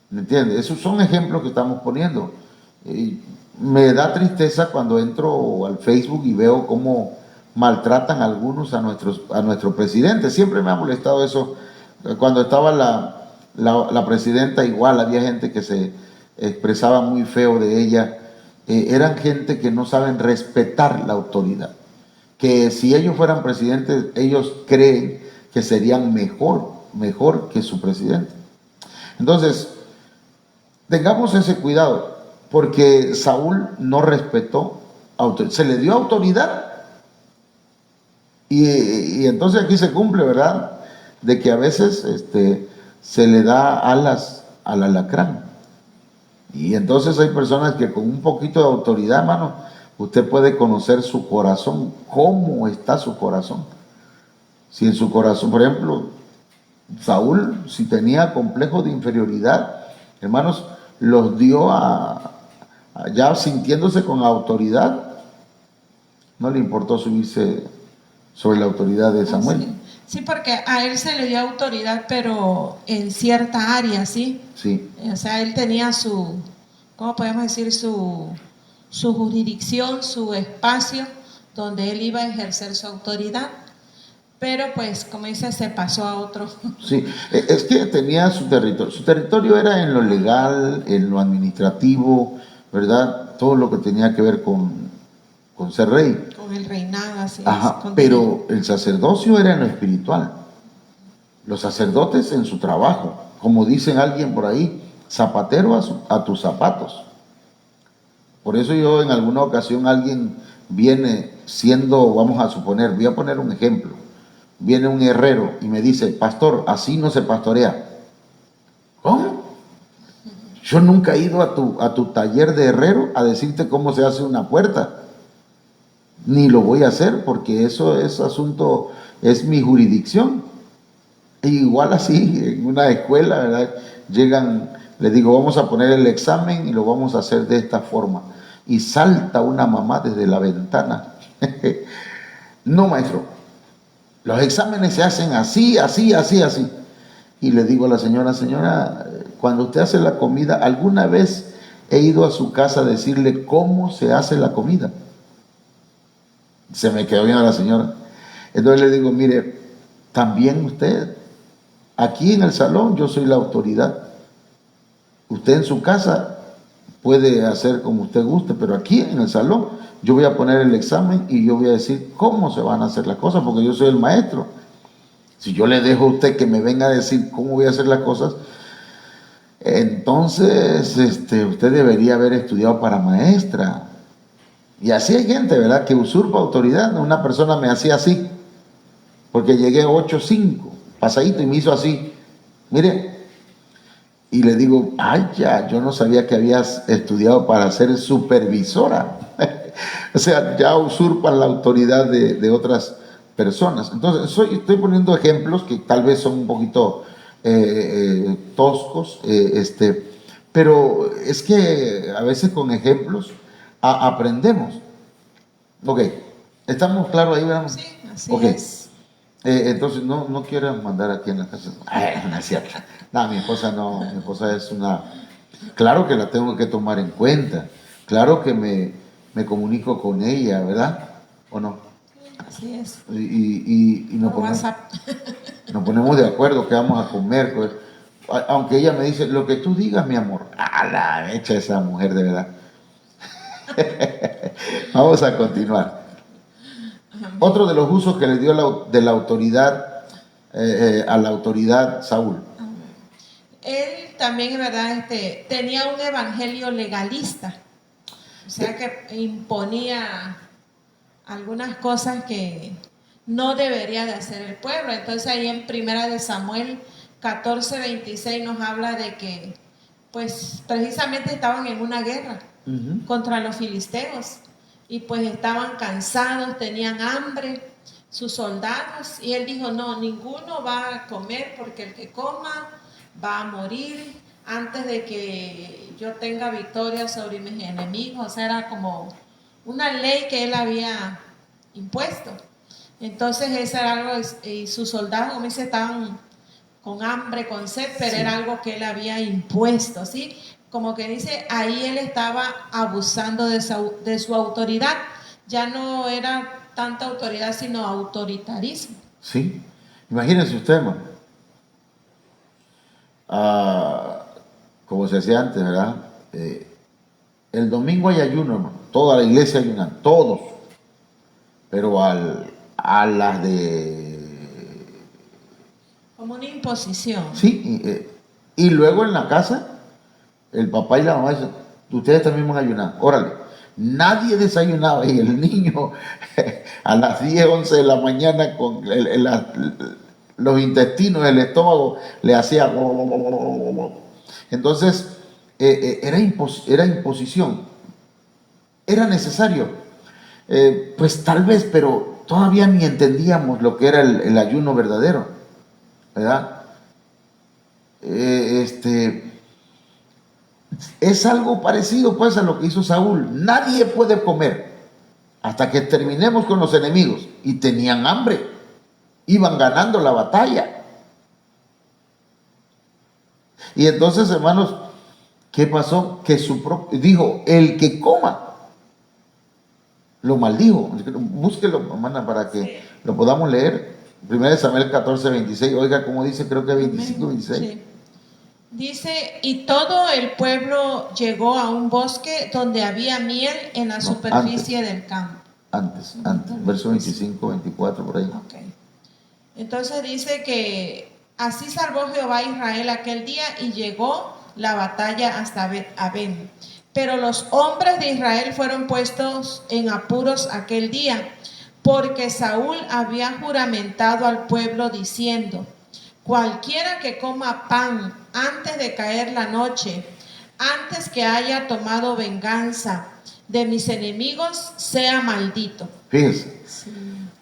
Speaker 1: ¿Me entiendes? Esos son ejemplos que estamos poniendo. Me da tristeza cuando entro al Facebook y veo cómo maltratan algunos a nuestro presidente. Siempre me ha molestado eso. Cuando estaba la presidenta, igual había gente que se expresaba muy feo de ella. Eran gente que no saben respetar la autoridad. Que si ellos fueran presidentes, ellos creen que serían mejor que su presidente. Entonces, tengamos ese cuidado, porque Saúl no respetó autoridad, se le dio autoridad. Y entonces aquí se cumple, ¿verdad?, de que a veces se le da alas al alacrán. Y entonces hay personas que con un poquito de autoridad, hermano, usted puede conocer su corazón, cómo está su corazón. Si en su corazón, por ejemplo, Saúl, si tenía complejos de inferioridad, hermanos, los dio ya sintiéndose con autoridad, no le importó subirse sobre la autoridad de Samuel.
Speaker 2: Sí, porque a él se le dio autoridad, pero en cierta área, ¿sí?
Speaker 1: Sí.
Speaker 2: O sea, él tenía ¿cómo podemos decir? Su jurisdicción, su espacio donde él iba a ejercer su autoridad. Pero pues, como dice, se pasó a otro.
Speaker 1: Sí, es que tenía su territorio. Su territorio era en lo legal, en lo administrativo, ¿verdad? Todo lo que tenía que ver con ser rey.
Speaker 2: Con el reinado, así
Speaker 1: Ajá,
Speaker 2: es.
Speaker 1: pero el sacerdocio era en lo espiritual. Los sacerdotes en su trabajo, como dicen alguien por ahí, zapatero a tus zapatos. Por eso yo en alguna ocasión alguien viene siendo, vamos a suponer, voy a poner un ejemplo, viene un herrero y me dice, pastor, así no se pastorea. ¿Cómo? Yo nunca he ido a tu taller de herrero a decirte cómo se hace una puerta. Ni lo voy a hacer porque eso es asunto, es mi jurisdicción. E igual así, en una escuela, ¿verdad?, llegan, les digo, vamos a poner el examen y lo vamos a hacer de esta forma. Y salta una mamá desde la ventana. No, maestro, los exámenes se hacen así, así, así, así. Y le digo a la señora, cuando usted hace la comida, ¿alguna vez he ido a su casa a decirle cómo se hace la comida? Se me quedó viendo la señora. Entonces le digo, mire, también usted, aquí en el salón yo soy la autoridad. Usted en su casa puede hacer como usted guste, pero aquí en el salón yo voy a poner el examen y yo voy a decir cómo se van a hacer las cosas, porque yo soy el maestro. Si yo le dejo a usted que me venga a decir cómo voy a hacer las cosas, entonces usted debería haber estudiado para maestra. Y así hay gente, ¿verdad?, que usurpa autoridad. Una persona me hacía así, porque llegué 8:05, pasadito, y me hizo así, mire, y le digo, ay, ya, yo no sabía que habías estudiado para ser supervisora. O sea, ya usurpan la autoridad de otras personas. Entonces, estoy poniendo ejemplos que tal vez son un poquito toscos, pero es que a veces con ejemplos aprendemos. Ok, ¿estamos claros ahí, ¿verdad?
Speaker 2: Sí, así
Speaker 1: okay.
Speaker 2: es.
Speaker 1: Entonces no quiero mandar aquí en la casa. No es cierto. No, mi esposa es una. Claro que la tengo que tomar en cuenta. Claro que me comunico con ella, ¿verdad? ¿O no?
Speaker 2: Así es.
Speaker 1: Y nos ponemos de acuerdo que vamos a comer. Pues, aunque ella me dice, lo que tú digas, mi amor. A la hecha esa mujer, de verdad. Vamos a continuar. Otro de los usos que le dio de la autoridad a la autoridad Saúl.
Speaker 2: Él también, ¿verdad? Tenía un evangelio legalista, o sea que imponía algunas cosas que no debería de hacer el pueblo. Entonces ahí en Primera de Samuel 14:26 nos habla de que pues precisamente estaban en una guerra contra los filisteos y pues estaban cansados, tenían hambre sus soldados, y él dijo: no, ninguno va a comer, porque el que coma va a morir antes de que yo tenga victoria sobre mis enemigos. O sea, era como una ley que él había impuesto. Entonces eso era algo, y sus soldados, como dice, estaban con hambre, con sed, pero sí, era algo que él había impuesto, ¿sí? Como que dice, ahí él estaba abusando de su autoridad. Ya no era tanta autoridad, sino autoritarismo.
Speaker 1: Sí, imagínense usted, hermano. Como se decía antes, ¿verdad? El domingo hay ayuno, hermano. Toda la iglesia ayuna, todos. Pero a las de...
Speaker 2: Como una imposición.
Speaker 1: Sí, y luego en la casa, el papá y la mamá dicen: ustedes también van a ayunar, órale. Nadie desayunaba y el niño a las 10, 11 de la mañana con los intestinos, el estómago, le hacía... Entonces, era imposición, era necesario. Pues tal vez, pero todavía ni entendíamos lo que era el ayuno verdadero, ¿verdad? Es algo parecido pues a lo que hizo Saúl. Nadie puede comer hasta que terminemos con los enemigos, y tenían hambre, iban ganando la batalla. Y entonces, hermanos, ¿qué pasó? Que dijo: el que coma, lo maldijo. Búsquelo, hermana, para que lo podamos leer. 1 Samuel 14:26. Oiga, como dice, creo que 25:26.
Speaker 2: Sí. Dice: y todo el pueblo llegó a un bosque donde había miel en la superficie del campo.
Speaker 1: Antes, verso 25, 24, por ahí.
Speaker 2: Okay. Entonces dice que así salvó Jehová a Israel aquel día, y llegó la batalla hasta Abén. Pero los hombres de Israel fueron puestos en apuros aquel día, porque Saúl había juramentado al pueblo diciendo: cualquiera que coma pan antes de caer la noche, antes que haya tomado venganza de mis enemigos, sea maldito.
Speaker 1: Fíjense, sí,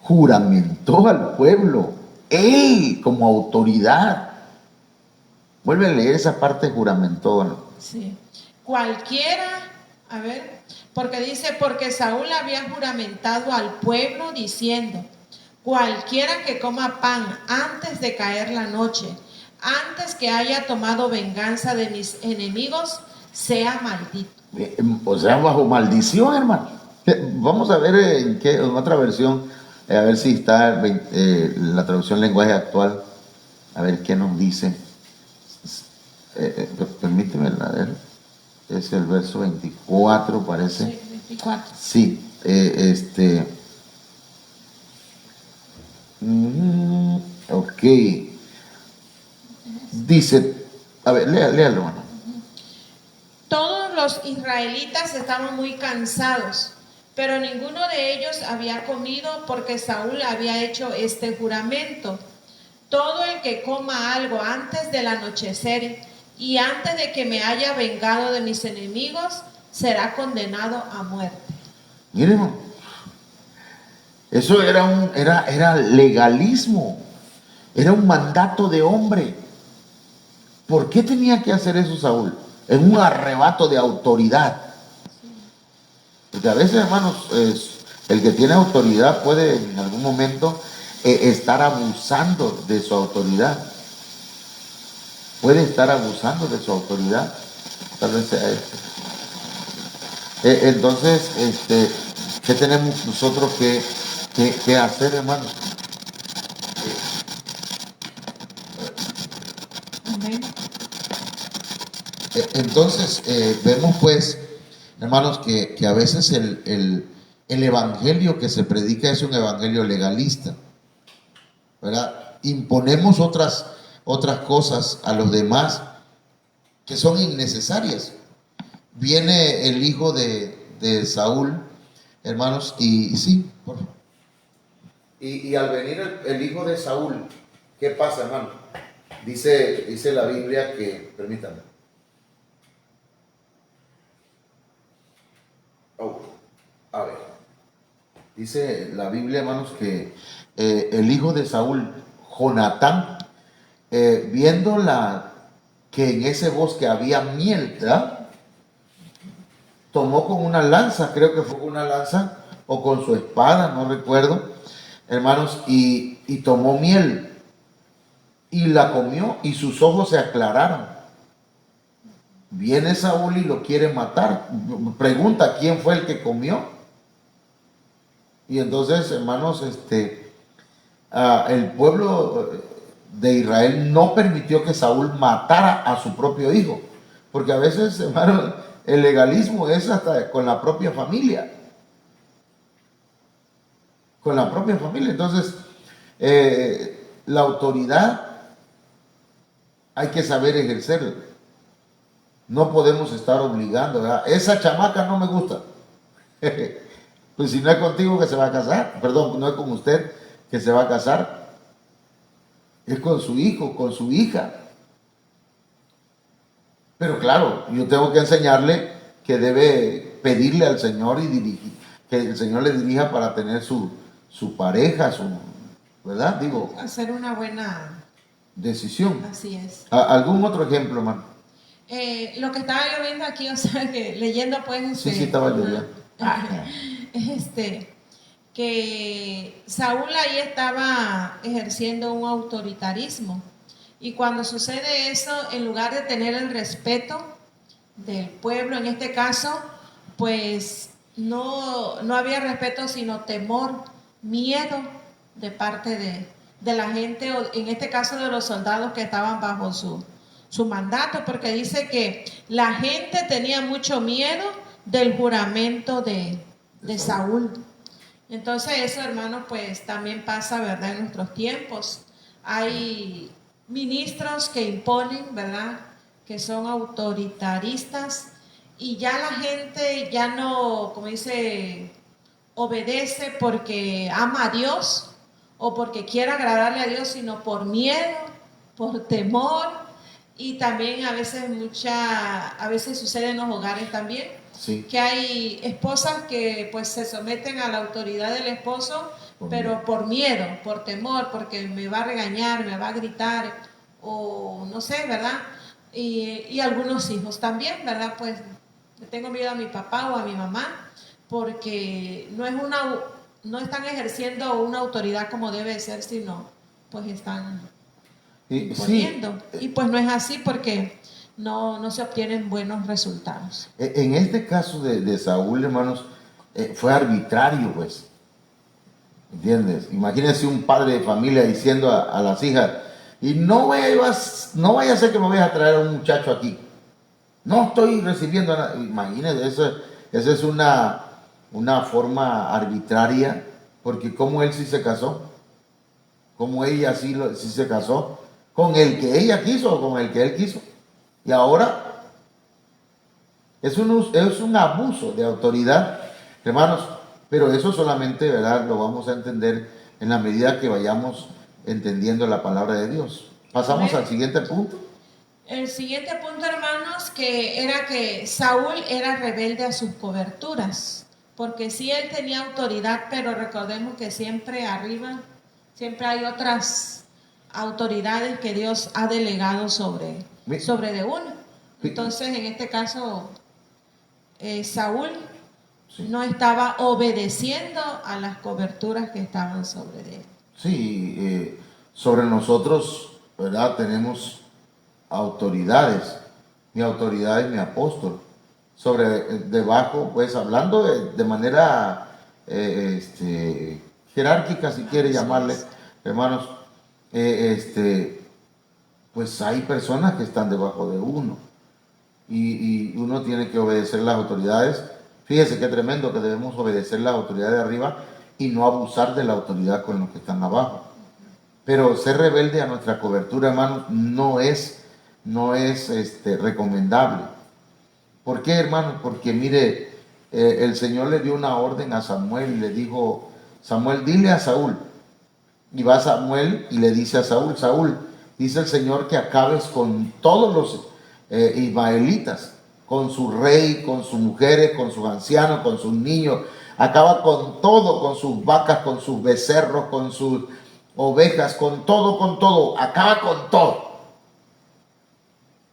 Speaker 1: juramentó al pueblo, él como autoridad. Vuelve a leer esa parte, juramentó, ¿no?
Speaker 2: Sí. Cualquiera, a ver, porque dice: porque Saúl había juramentado al pueblo diciendo: cualquiera que coma pan antes de caer la noche, antes que haya tomado venganza de mis enemigos, sea maldito.
Speaker 1: O sea, bajo maldición, hermano. Vamos a ver en otra versión, a ver si está la traducción lenguaje actual, a ver qué nos dice. Permíteme, a ver, es el verso 24, parece.
Speaker 2: Sí, 24.
Speaker 1: Sí, ok. Dice, a ver, léalo, hermano.
Speaker 2: Todos los israelitas estaban muy cansados, pero ninguno de ellos había comido, porque Saúl había hecho este juramento: todo el que coma algo antes del anochecer y antes de que me haya vengado de mis enemigos, será condenado a muerte.
Speaker 1: Miren, eso era legalismo, era un mandato de hombre. ¿Por qué tenía que hacer eso Saúl? En un arrebato de autoridad. Porque a veces, hermanos, el que tiene autoridad puede en algún momento estar abusando de su autoridad. Puede estar abusando de su autoridad. Tal vez sea esto. Entonces, ¿qué tenemos nosotros que hacer, hermanos? Entonces, vemos pues hermanos, que a veces el evangelio que se predica es un evangelio legalista, ¿verdad? Imponemos otras cosas a los demás que son innecesarias. Viene el hijo de Saúl, hermanos, y sí, por favor. Y al venir el hijo de Saúl, ¿qué pasa, hermano? Dice la Biblia que, permítanme. A ver. Dice la Biblia, hermanos, que el hijo de Saúl, Jonatán, viendo que en ese bosque había miel, ¿verdad? Tomó con una lanza, creo que fue con una lanza, o con su espada, no recuerdo, hermanos, y tomó miel y la comió y sus ojos se aclararon. Viene Saúl y lo quiere matar. Pregunta, ¿quién fue el que comió? Y entonces, hermanos, el pueblo de Israel no permitió que Saúl matara a su propio hijo. Porque a veces, hermanos, el legalismo es hasta con la propia familia. Con la propia familia. Entonces, la autoridad hay que saber ejercerla. No podemos estar obligando, ¿verdad? Esa chamaca no me gusta. Pues si no es contigo que se va a casar, perdón, no es con usted que se va a casar, es con su hijo, con su hija. Pero claro, yo tengo que enseñarle que debe pedirle al Señor y dirigir, que el Señor le dirija para tener su pareja, ¿verdad? Digo,
Speaker 2: hacer una buena
Speaker 1: decisión.
Speaker 2: Así es.
Speaker 1: ¿Algún otro ejemplo, hermano?
Speaker 2: Lo que estaba yo viendo aquí, o sea, que leyendo pues...
Speaker 1: Sí, estaba lloviendo.
Speaker 2: Es que Saúl ahí estaba ejerciendo un autoritarismo. Y cuando sucede eso, en lugar de tener el respeto del pueblo, en este caso, pues no había respeto, sino temor, miedo de parte de la gente, o en este caso de los soldados que estaban bajo su mandato, porque dice que la gente tenía mucho miedo del juramento de Saúl. Entonces eso, hermano, pues también pasa, ¿verdad? En nuestros tiempos hay ministros que imponen, ¿verdad? Que son autoritaristas y ya la gente ya no, como dice, obedece porque ama a Dios o porque quiere agradarle a Dios, sino por miedo, por temor. Y también a veces sucede en los hogares también, sí, que hay esposas que pues se someten a la autoridad del esposo, pero por miedo, por temor, porque me va a regañar, me va a gritar, o no sé, ¿verdad? Y algunos hijos también, ¿verdad? Pues le tengo miedo a mi papá o a mi mamá, porque no están ejerciendo una autoridad como debe ser, sino pues están imponiendo. Sí. Y pues no es así porque no se obtienen buenos resultados.
Speaker 1: En este caso de Saúl, hermanos, fue arbitrario, pues. ¿Entiendes? Imagínense un padre de familia diciendo a las hijas, y no vaya a ser que me vayas a traer a un muchacho aquí. No estoy recibiendo nada. Imagínense, esa es una forma arbitraria, porque como él sí se casó, como ella sí se casó, con el que ella quiso o con el que él quiso. Y ahora es un abuso de autoridad, hermanos, pero eso solamente, ¿verdad?, lo vamos a entender en la medida que vayamos entendiendo la palabra de Dios. Pasamos al siguiente punto.
Speaker 2: El siguiente punto, hermanos, que era que Saúl era rebelde a sus coberturas, porque sí él tenía autoridad, pero recordemos que siempre arriba, siempre hay otras autoridades que Dios ha delegado sobre de uno. Entonces, en este caso, Saúl no estaba obedeciendo a las coberturas que estaban sobre él.
Speaker 1: Sí, sobre nosotros, ¿verdad? Tenemos autoridades. Mi autoridad es mi apóstol. Debajo, pues hablando de manera jerárquica, si quiere llamarle, hermanos, pues hay personas que están debajo de uno y uno tiene que obedecer las autoridades Fíjese qué tremendo que debemos obedecer la autoridad de arriba y no abusar de la autoridad con los que están abajo. Pero ser rebelde a nuestra cobertura, hermanos, no es recomendable. ¿Por qué, hermanos? Porque mire, el Señor le dio una orden a Samuel y le dijo: Samuel, dile a Saúl. Y va Samuel y le dice a Saúl: Saúl, dice el Señor que acabes con todos los ismaelitas, con su rey, con sus mujeres, con sus ancianos, con sus niños. Acaba con todo, con sus vacas, con sus becerros, con sus ovejas, con todo. Acaba con todo.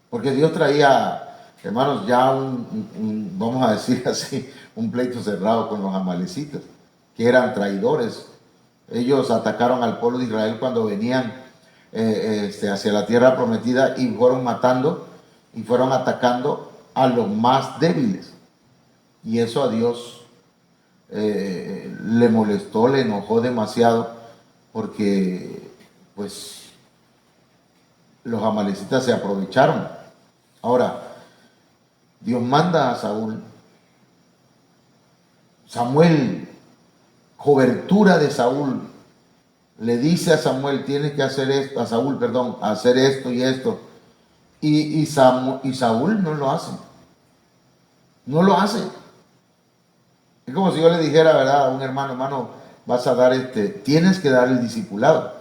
Speaker 1: Porque Dios traía, hermanos, ya vamos a decir así, un pleito cerrado con los amalecitas, que eran traidores. Ellos atacaron al pueblo de Israel cuando venían hacia la tierra prometida, y fueron matando y fueron atacando a los más débiles. Y eso a Dios le molestó, le enojó demasiado, porque pues los amalecitas se aprovecharon. Ahora, Dios manda a Saúl. Samuel, cobertura de Saúl, le dice a Samuel: tienes que hacer esto, a Saúl, perdón, hacer esto y esto. Y Saúl no lo hace. No lo hace. Es como si yo le dijera, ¿verdad?, a un hermano: vas a dar tienes que dar el discipulado,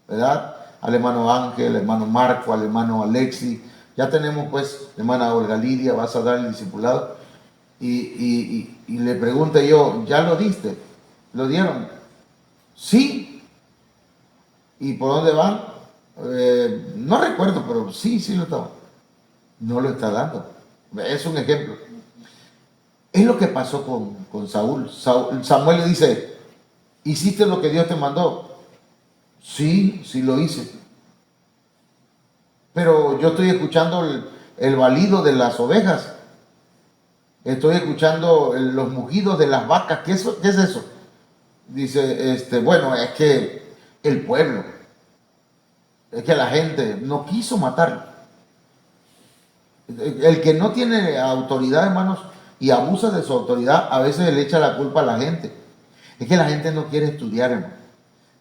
Speaker 1: ¿verdad? Al hermano Ángel, al hermano Marco, al hermano Alexi. Ya tenemos pues, hermana Olga Lidia, vas a dar el discipulado. Y le pregunté yo: ¿ya lo diste? ¿Lo dieron? Sí. ¿Y por dónde van? No recuerdo, pero sí lo estaba. No lo está dando. Es un ejemplo. Es lo que pasó con Saúl. Samuel le dice: ¿hiciste lo que Dios te mandó? Sí lo hice. Pero yo estoy escuchando el balido de las ovejas. Estoy escuchando los mugidos de las vacas. ¿Qué es eso? Dice, bueno, es que el pueblo, es que la gente no quiso matarlo. El que no tiene autoridad, hermanos, y abusa de su autoridad, a veces le echa la culpa a la gente. Es que la gente no quiere estudiar, hermano.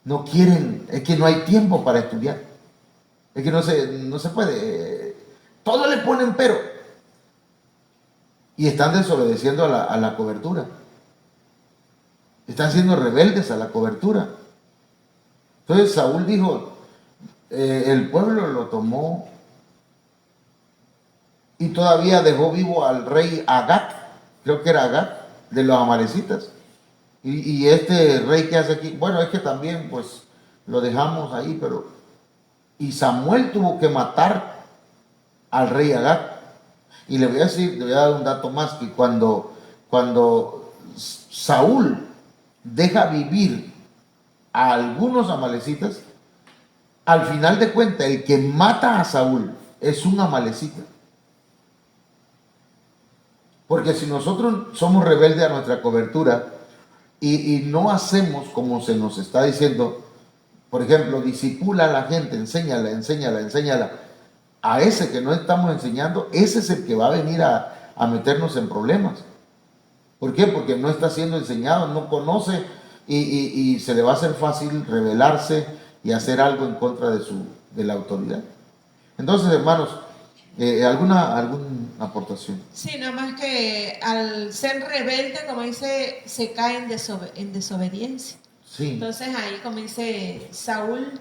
Speaker 1: No quieren, es que no hay tiempo para estudiar. Es que no se puede. Todo le ponen pero. Y están desobedeciendo a la cobertura. Están siendo rebeldes a la cobertura. Entonces Saúl dijo, el pueblo lo tomó y todavía dejó vivo al rey Agag, creo que era Agag, de los amalecitas. Y este rey que hace aquí, bueno, es que también pues lo dejamos ahí, pero... Y Samuel tuvo que matar al rey Agag. Y le voy a dar un dato más, que cuando Saúl deja vivir a algunos amalecitas, al final de cuentas, el que mata a Saúl es un amalecita. Porque si nosotros somos rebeldes a nuestra cobertura y no hacemos como se nos está diciendo, por ejemplo, disipula a la gente, enséñala. A ese que no estamos enseñando, ese es el que va a venir a meternos en problemas. ¿Por qué? Porque no está siendo enseñado, no conoce y se le va a hacer fácil rebelarse y hacer algo en contra de la autoridad. Entonces, hermanos, ¿alguna aportación?
Speaker 2: Sí, nada más que al ser rebelde, como dice, se cae en desobediencia.
Speaker 1: Sí.
Speaker 2: Entonces ahí, como dice, Saúl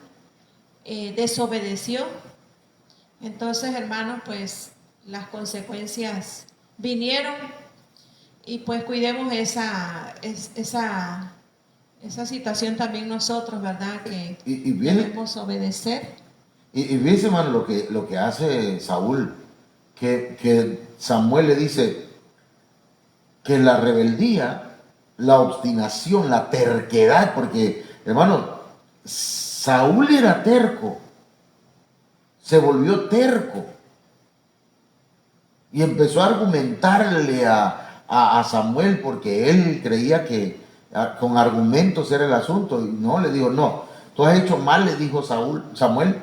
Speaker 2: desobedeció. Entonces, hermanos, pues las consecuencias vinieron, y pues cuidemos esa situación también nosotros, ¿verdad? Que debemos obedecer.
Speaker 1: Y fíjense, hermano, lo que hace Saúl, que Samuel le dice que la rebeldía, la obstinación, la terquedad, porque, hermano, Saúl era terco, se volvió terco y empezó a argumentarle a Samuel, porque él creía que con argumentos era el asunto, y no, le dijo: no, tú has hecho mal, le dijo Samuel,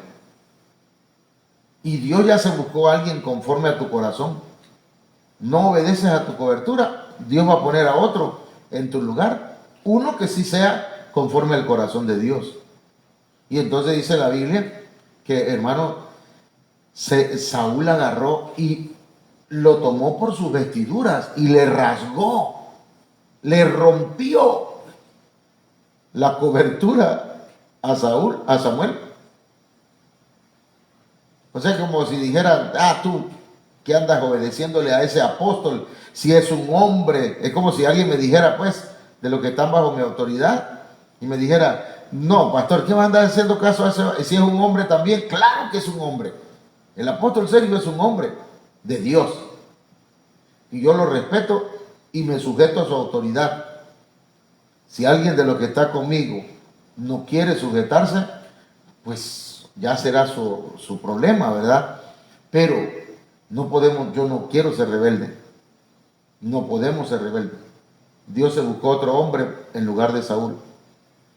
Speaker 1: y Dios ya se buscó a alguien conforme a tu corazón. No obedeces a tu cobertura, Dios va a poner a otro en tu lugar. Uno que sí sea conforme al corazón de Dios. Y entonces dice la Biblia que, hermano, Saúl agarró y lo tomó por sus vestiduras y le rasgó, le rompió la cobertura a Samuel. O sea, como si dijera, tú que andas obedeciéndole a ese apóstol, si es un hombre, es como si alguien me dijera, pues, de lo que están bajo mi autoridad, y me dijera, no, pastor, ¿qué va a andar haciendo caso a ese? Si es un hombre también, claro que es un hombre. El apóstol Sergio es un hombre de Dios, y yo lo respeto y me sujeto a su autoridad. Si alguien de los que está conmigo no quiere sujetarse, pues ya será su problema, ¿verdad? Pero no podemos, yo no quiero ser rebelde. No podemos ser rebeldes. Dios se buscó otro hombre en lugar de Saúl.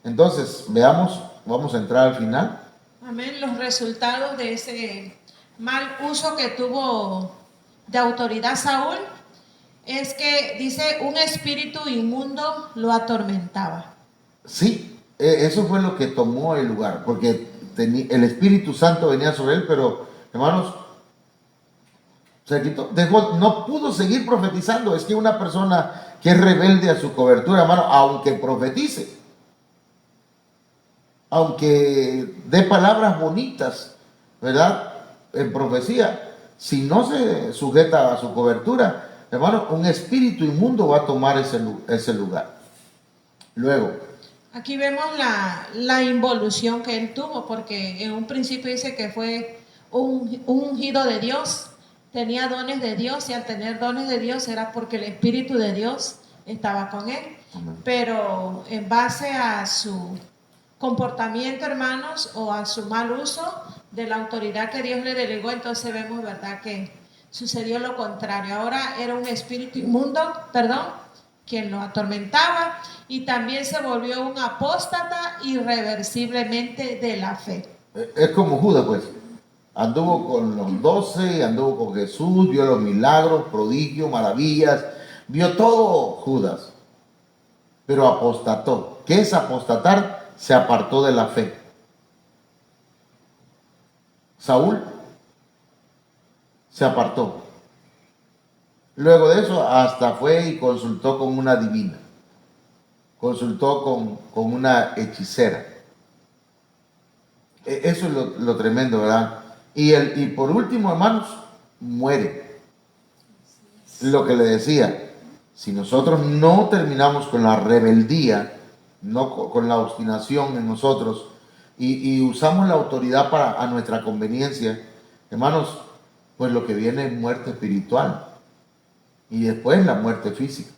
Speaker 1: Entonces, veamos, vamos a entrar al final.
Speaker 2: Amén. Los resultados de ese mal uso que tuvo de autoridad Saúl es que dice un espíritu inmundo lo atormentaba.
Speaker 1: Sí, eso fue lo que tomó el lugar, porque el Espíritu Santo venía sobre él, pero hermanos, se quitó, no pudo seguir profetizando. Es que una persona que es rebelde a su cobertura, hermano, aunque profetice, aunque dé palabras bonitas, ¿verdad? En profecía, si no se sujeta a su cobertura, hermano, un espíritu inmundo va a tomar ese lugar. Luego,
Speaker 2: aquí vemos la involución que él tuvo, porque en un principio dice que fue un ungido de Dios, tenía dones de Dios, y al tener dones de Dios era porque el Espíritu de Dios estaba con él. Amén. Pero en base a su comportamiento, hermanos, o a su mal uso de la autoridad que Dios le delegó, entonces vemos, ¿verdad?, que sucedió lo contrario. Ahora era un espíritu inmundo, quien lo atormentaba, y también se volvió un apóstata irreversiblemente de la fe.
Speaker 1: Es como Judas, pues. Anduvo con los 12, anduvo con Jesús, vio los milagros, prodigios, maravillas, vio todo Judas, pero apostató. ¿Qué es apostatar? Se apartó de la fe. Saúl se apartó. Luego de eso hasta fue y consultó con una divina, consultó con una hechicera. Eso es lo tremendo, ¿verdad? Y por último, hermanos, muere. Lo que le decía, si nosotros no terminamos con la rebeldía, no con la obstinación en nosotros, y usamos la autoridad a nuestra conveniencia, hermanos, pues lo que viene es muerte espiritual y después la muerte física.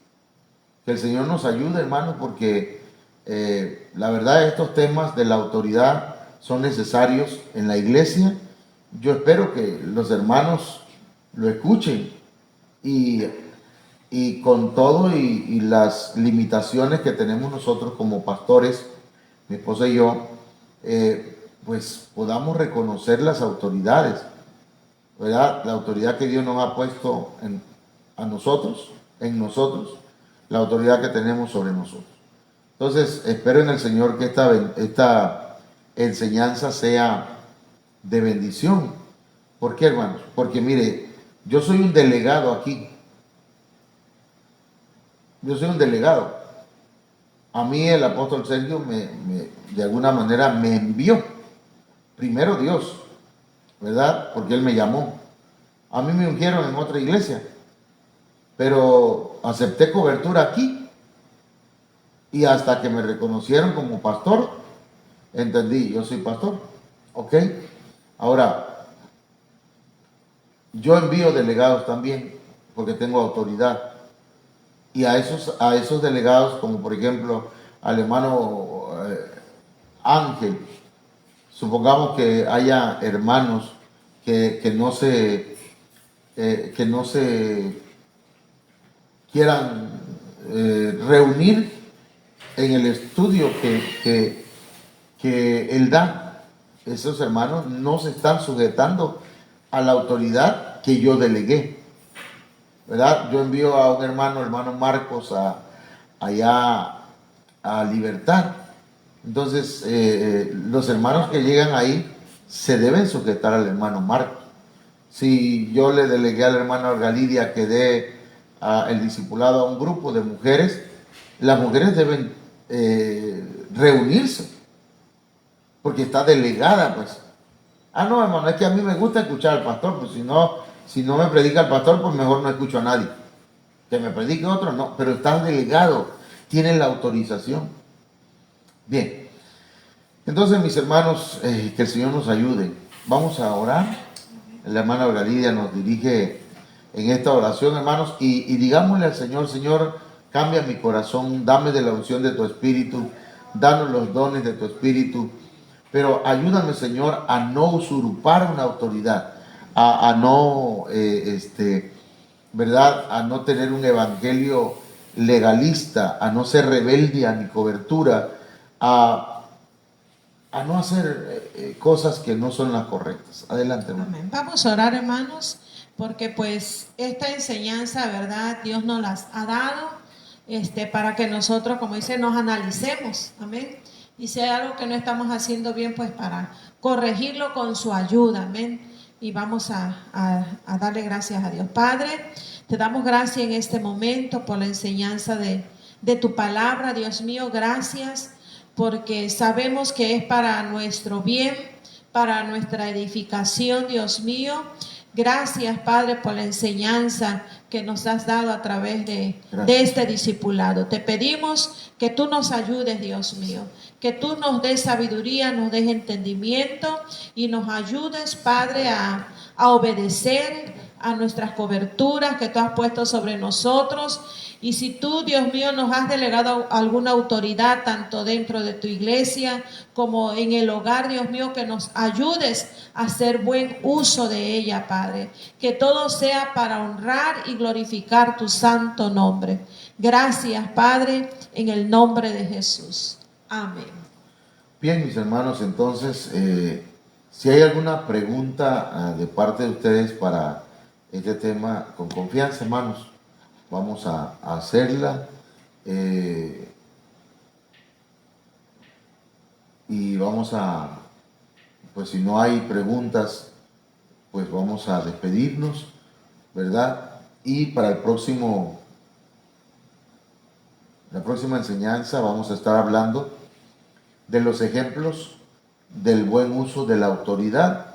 Speaker 1: Que el Señor nos ayude, hermanos, porque la verdad estos temas de la autoridad son necesarios en la iglesia. Yo espero que los hermanos lo escuchen y con todo y las limitaciones que tenemos nosotros como pastores, mi esposa y yo, pues podamos reconocer las autoridades, ¿verdad? La autoridad que Dios nos ha puesto en nosotros, la autoridad que tenemos sobre nosotros. Entonces, espero en el Señor que esta enseñanza sea de bendición. ¿Por qué, hermanos? Porque mire, yo soy un delegado aquí. Yo soy un delegado. A mí el apóstol Sergio de alguna manera me envió. Primero Dios, ¿verdad? Porque Él me llamó. A mí me ungieron en otra iglesia, pero acepté cobertura aquí. Y hasta que me reconocieron como pastor, entendí, yo soy pastor. ¿Ok? Ahora, yo envío delegados también, porque tengo autoridad. Y a esos delegados, como por ejemplo al hermano Ángel, supongamos que haya hermanos que no se quieran reunir en el estudio que él da. Esos hermanos no se están sujetando a la autoridad que yo delegué. ¿verdad? Yo envío a un hermano Marcos, allá a Libertad. Entonces, los hermanos que llegan ahí se deben sujetar al hermano Marcos. Si yo le delegué a la hermana Olga Lidia que dé el discipulado a un grupo de mujeres, las mujeres deben reunirse, porque está delegada, pues. Ah, no, hermano, es que a mí me gusta escuchar al pastor, pues si no me predica el pastor, pues mejor no escucho a nadie. Que me predique otro, no, pero está delegado, tiene la autorización. Bien, entonces mis hermanos, que el Señor nos ayude. Vamos a orar. La hermana Olga Lidia nos dirige en esta oración, hermanos, y digámosle al Señor: Señor, cambia mi corazón, dame de la unción de tu Espíritu, danos los dones de tu Espíritu, pero ayúdame, Señor, a no usurpar una autoridad, a no, ¿verdad? A no tener un evangelio legalista, a no ser rebelde a mi cobertura, a no hacer cosas que no son las correctas. Adelante, hermano.
Speaker 2: Amén. Vamos a orar, hermanos, porque pues esta enseñanza, ¿verdad? Dios nos las ha dado para que nosotros, como dice, nos analicemos. Amén. Y si hay algo que no estamos haciendo bien, pues para corregirlo con su ayuda. Amén. Y vamos a darle gracias a Dios. Padre, te damos gracias en este momento por la enseñanza de tu palabra. Dios mío, gracias, porque sabemos que es para nuestro bien, para nuestra edificación, Dios mío. Gracias, Padre, por la enseñanza que nos has dado a través de este discipulado. Te pedimos que tú nos ayudes, Dios mío, que tú nos des sabiduría, nos des entendimiento y nos ayudes, Padre, a obedecer a nuestras coberturas que tú has puesto sobre nosotros. Y si tú, Dios mío, nos has delegado alguna autoridad, tanto dentro de tu iglesia como en el hogar, Dios mío, que nos ayudes a hacer buen uso de ella, Padre. Que todo sea para honrar y glorificar tu santo nombre. Gracias, Padre, en el nombre de Jesús. Amén.
Speaker 1: Bien, mis hermanos, entonces, si hay alguna pregunta de parte de ustedes para este tema, con confianza, hermanos, vamos a hacerla. Y vamos pues si no hay preguntas, pues vamos a despedirnos, ¿verdad? Y para la próxima enseñanza vamos a estar hablando de los ejemplos del buen uso de la autoridad.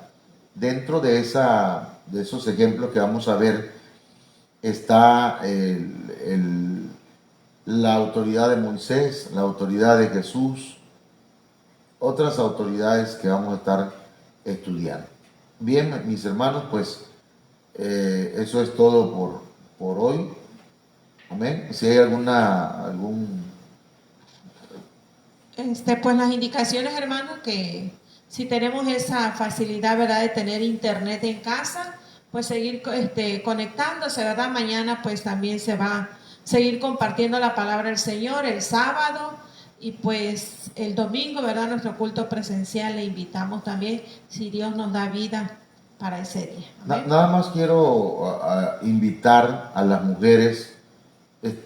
Speaker 1: Dentro de esos ejemplos que vamos a ver está la autoridad de Moisés, la autoridad de Jesús, otras autoridades que vamos a estar estudiando. Bien, mis hermanos, pues eso es todo por hoy. Amén. Si hay
Speaker 2: pues las indicaciones, hermanos, que si tenemos esa facilidad, ¿verdad?, de tener internet en casa, pues seguir conectándose, ¿verdad? Mañana pues también se va a seguir compartiendo la palabra del Señor el sábado, y pues el domingo, ¿verdad?, nuestro culto presencial. Le invitamos también, si Dios nos da vida para ese día.
Speaker 1: Nada más quiero invitar a las mujeres.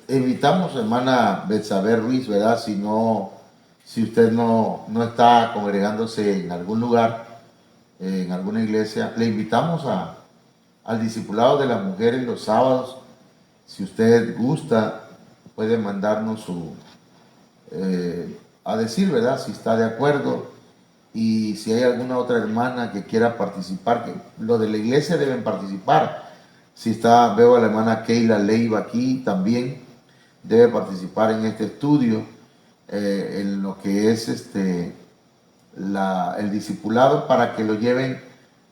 Speaker 1: Invitamos a hermana Betsabe Ruiz, ¿verdad? Si usted no está congregándose en algún lugar, en alguna iglesia, le invitamos al discipulado de las mujeres los sábados. Si usted gusta, puede mandarnos a decir, ¿verdad?, si está de acuerdo. Y si hay alguna otra hermana que quiera participar, que los de la iglesia deben participar. Veo a la hermana Keila Leiva aquí, también debe participar en este estudio, en lo que es el discipulado, para que lo lleven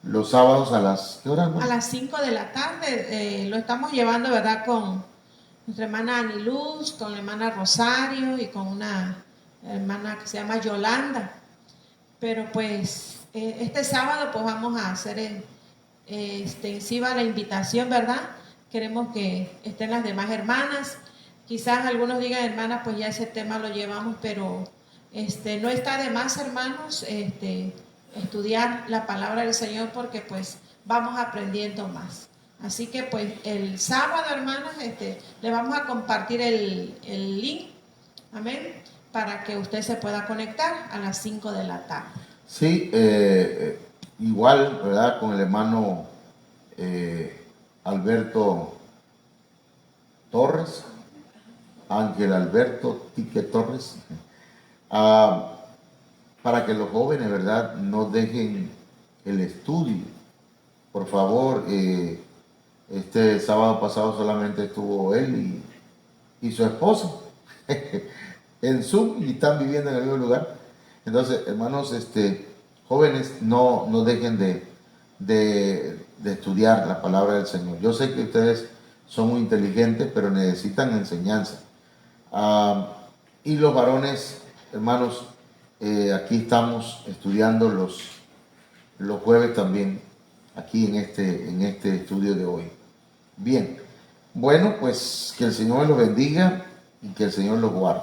Speaker 1: los sábados a las ¿qué hora, hermano?
Speaker 2: A las 5 de la tarde. Lo estamos llevando, ¿verdad?, con nuestra hermana Aniluz, con la hermana Rosario y con una hermana que se llama Yolanda. Pero pues este sábado pues vamos a hacer extensiva la invitación, ¿verdad? Queremos que estén las demás hermanas. Quizás algunos digan, hermanas, pues ya ese tema lo llevamos, pero no está de más, hermanos, estudiar la palabra del Señor, porque pues vamos aprendiendo más. Así que pues el sábado, hermanas, le vamos a compartir el link, amén, para que usted se pueda conectar a las 5 de la tarde.
Speaker 1: Sí, igual, ¿verdad? Con el hermano Alberto Torres, Ángel Alberto Tique Torres, para que los jóvenes, ¿verdad?, no dejen el estudio. Por favor, este sábado pasado solamente estuvo él y su esposa en Zoom y están viviendo en el mismo lugar. Entonces, hermanos, jóvenes, no dejen de estudiar la palabra del Señor. Yo sé que ustedes son muy inteligentes, pero necesitan enseñanza. Y los varones, hermanos, aquí estamos estudiando los jueves también, aquí en este estudio de hoy. Bien, bueno, pues que el Señor los bendiga y que el Señor los guarde.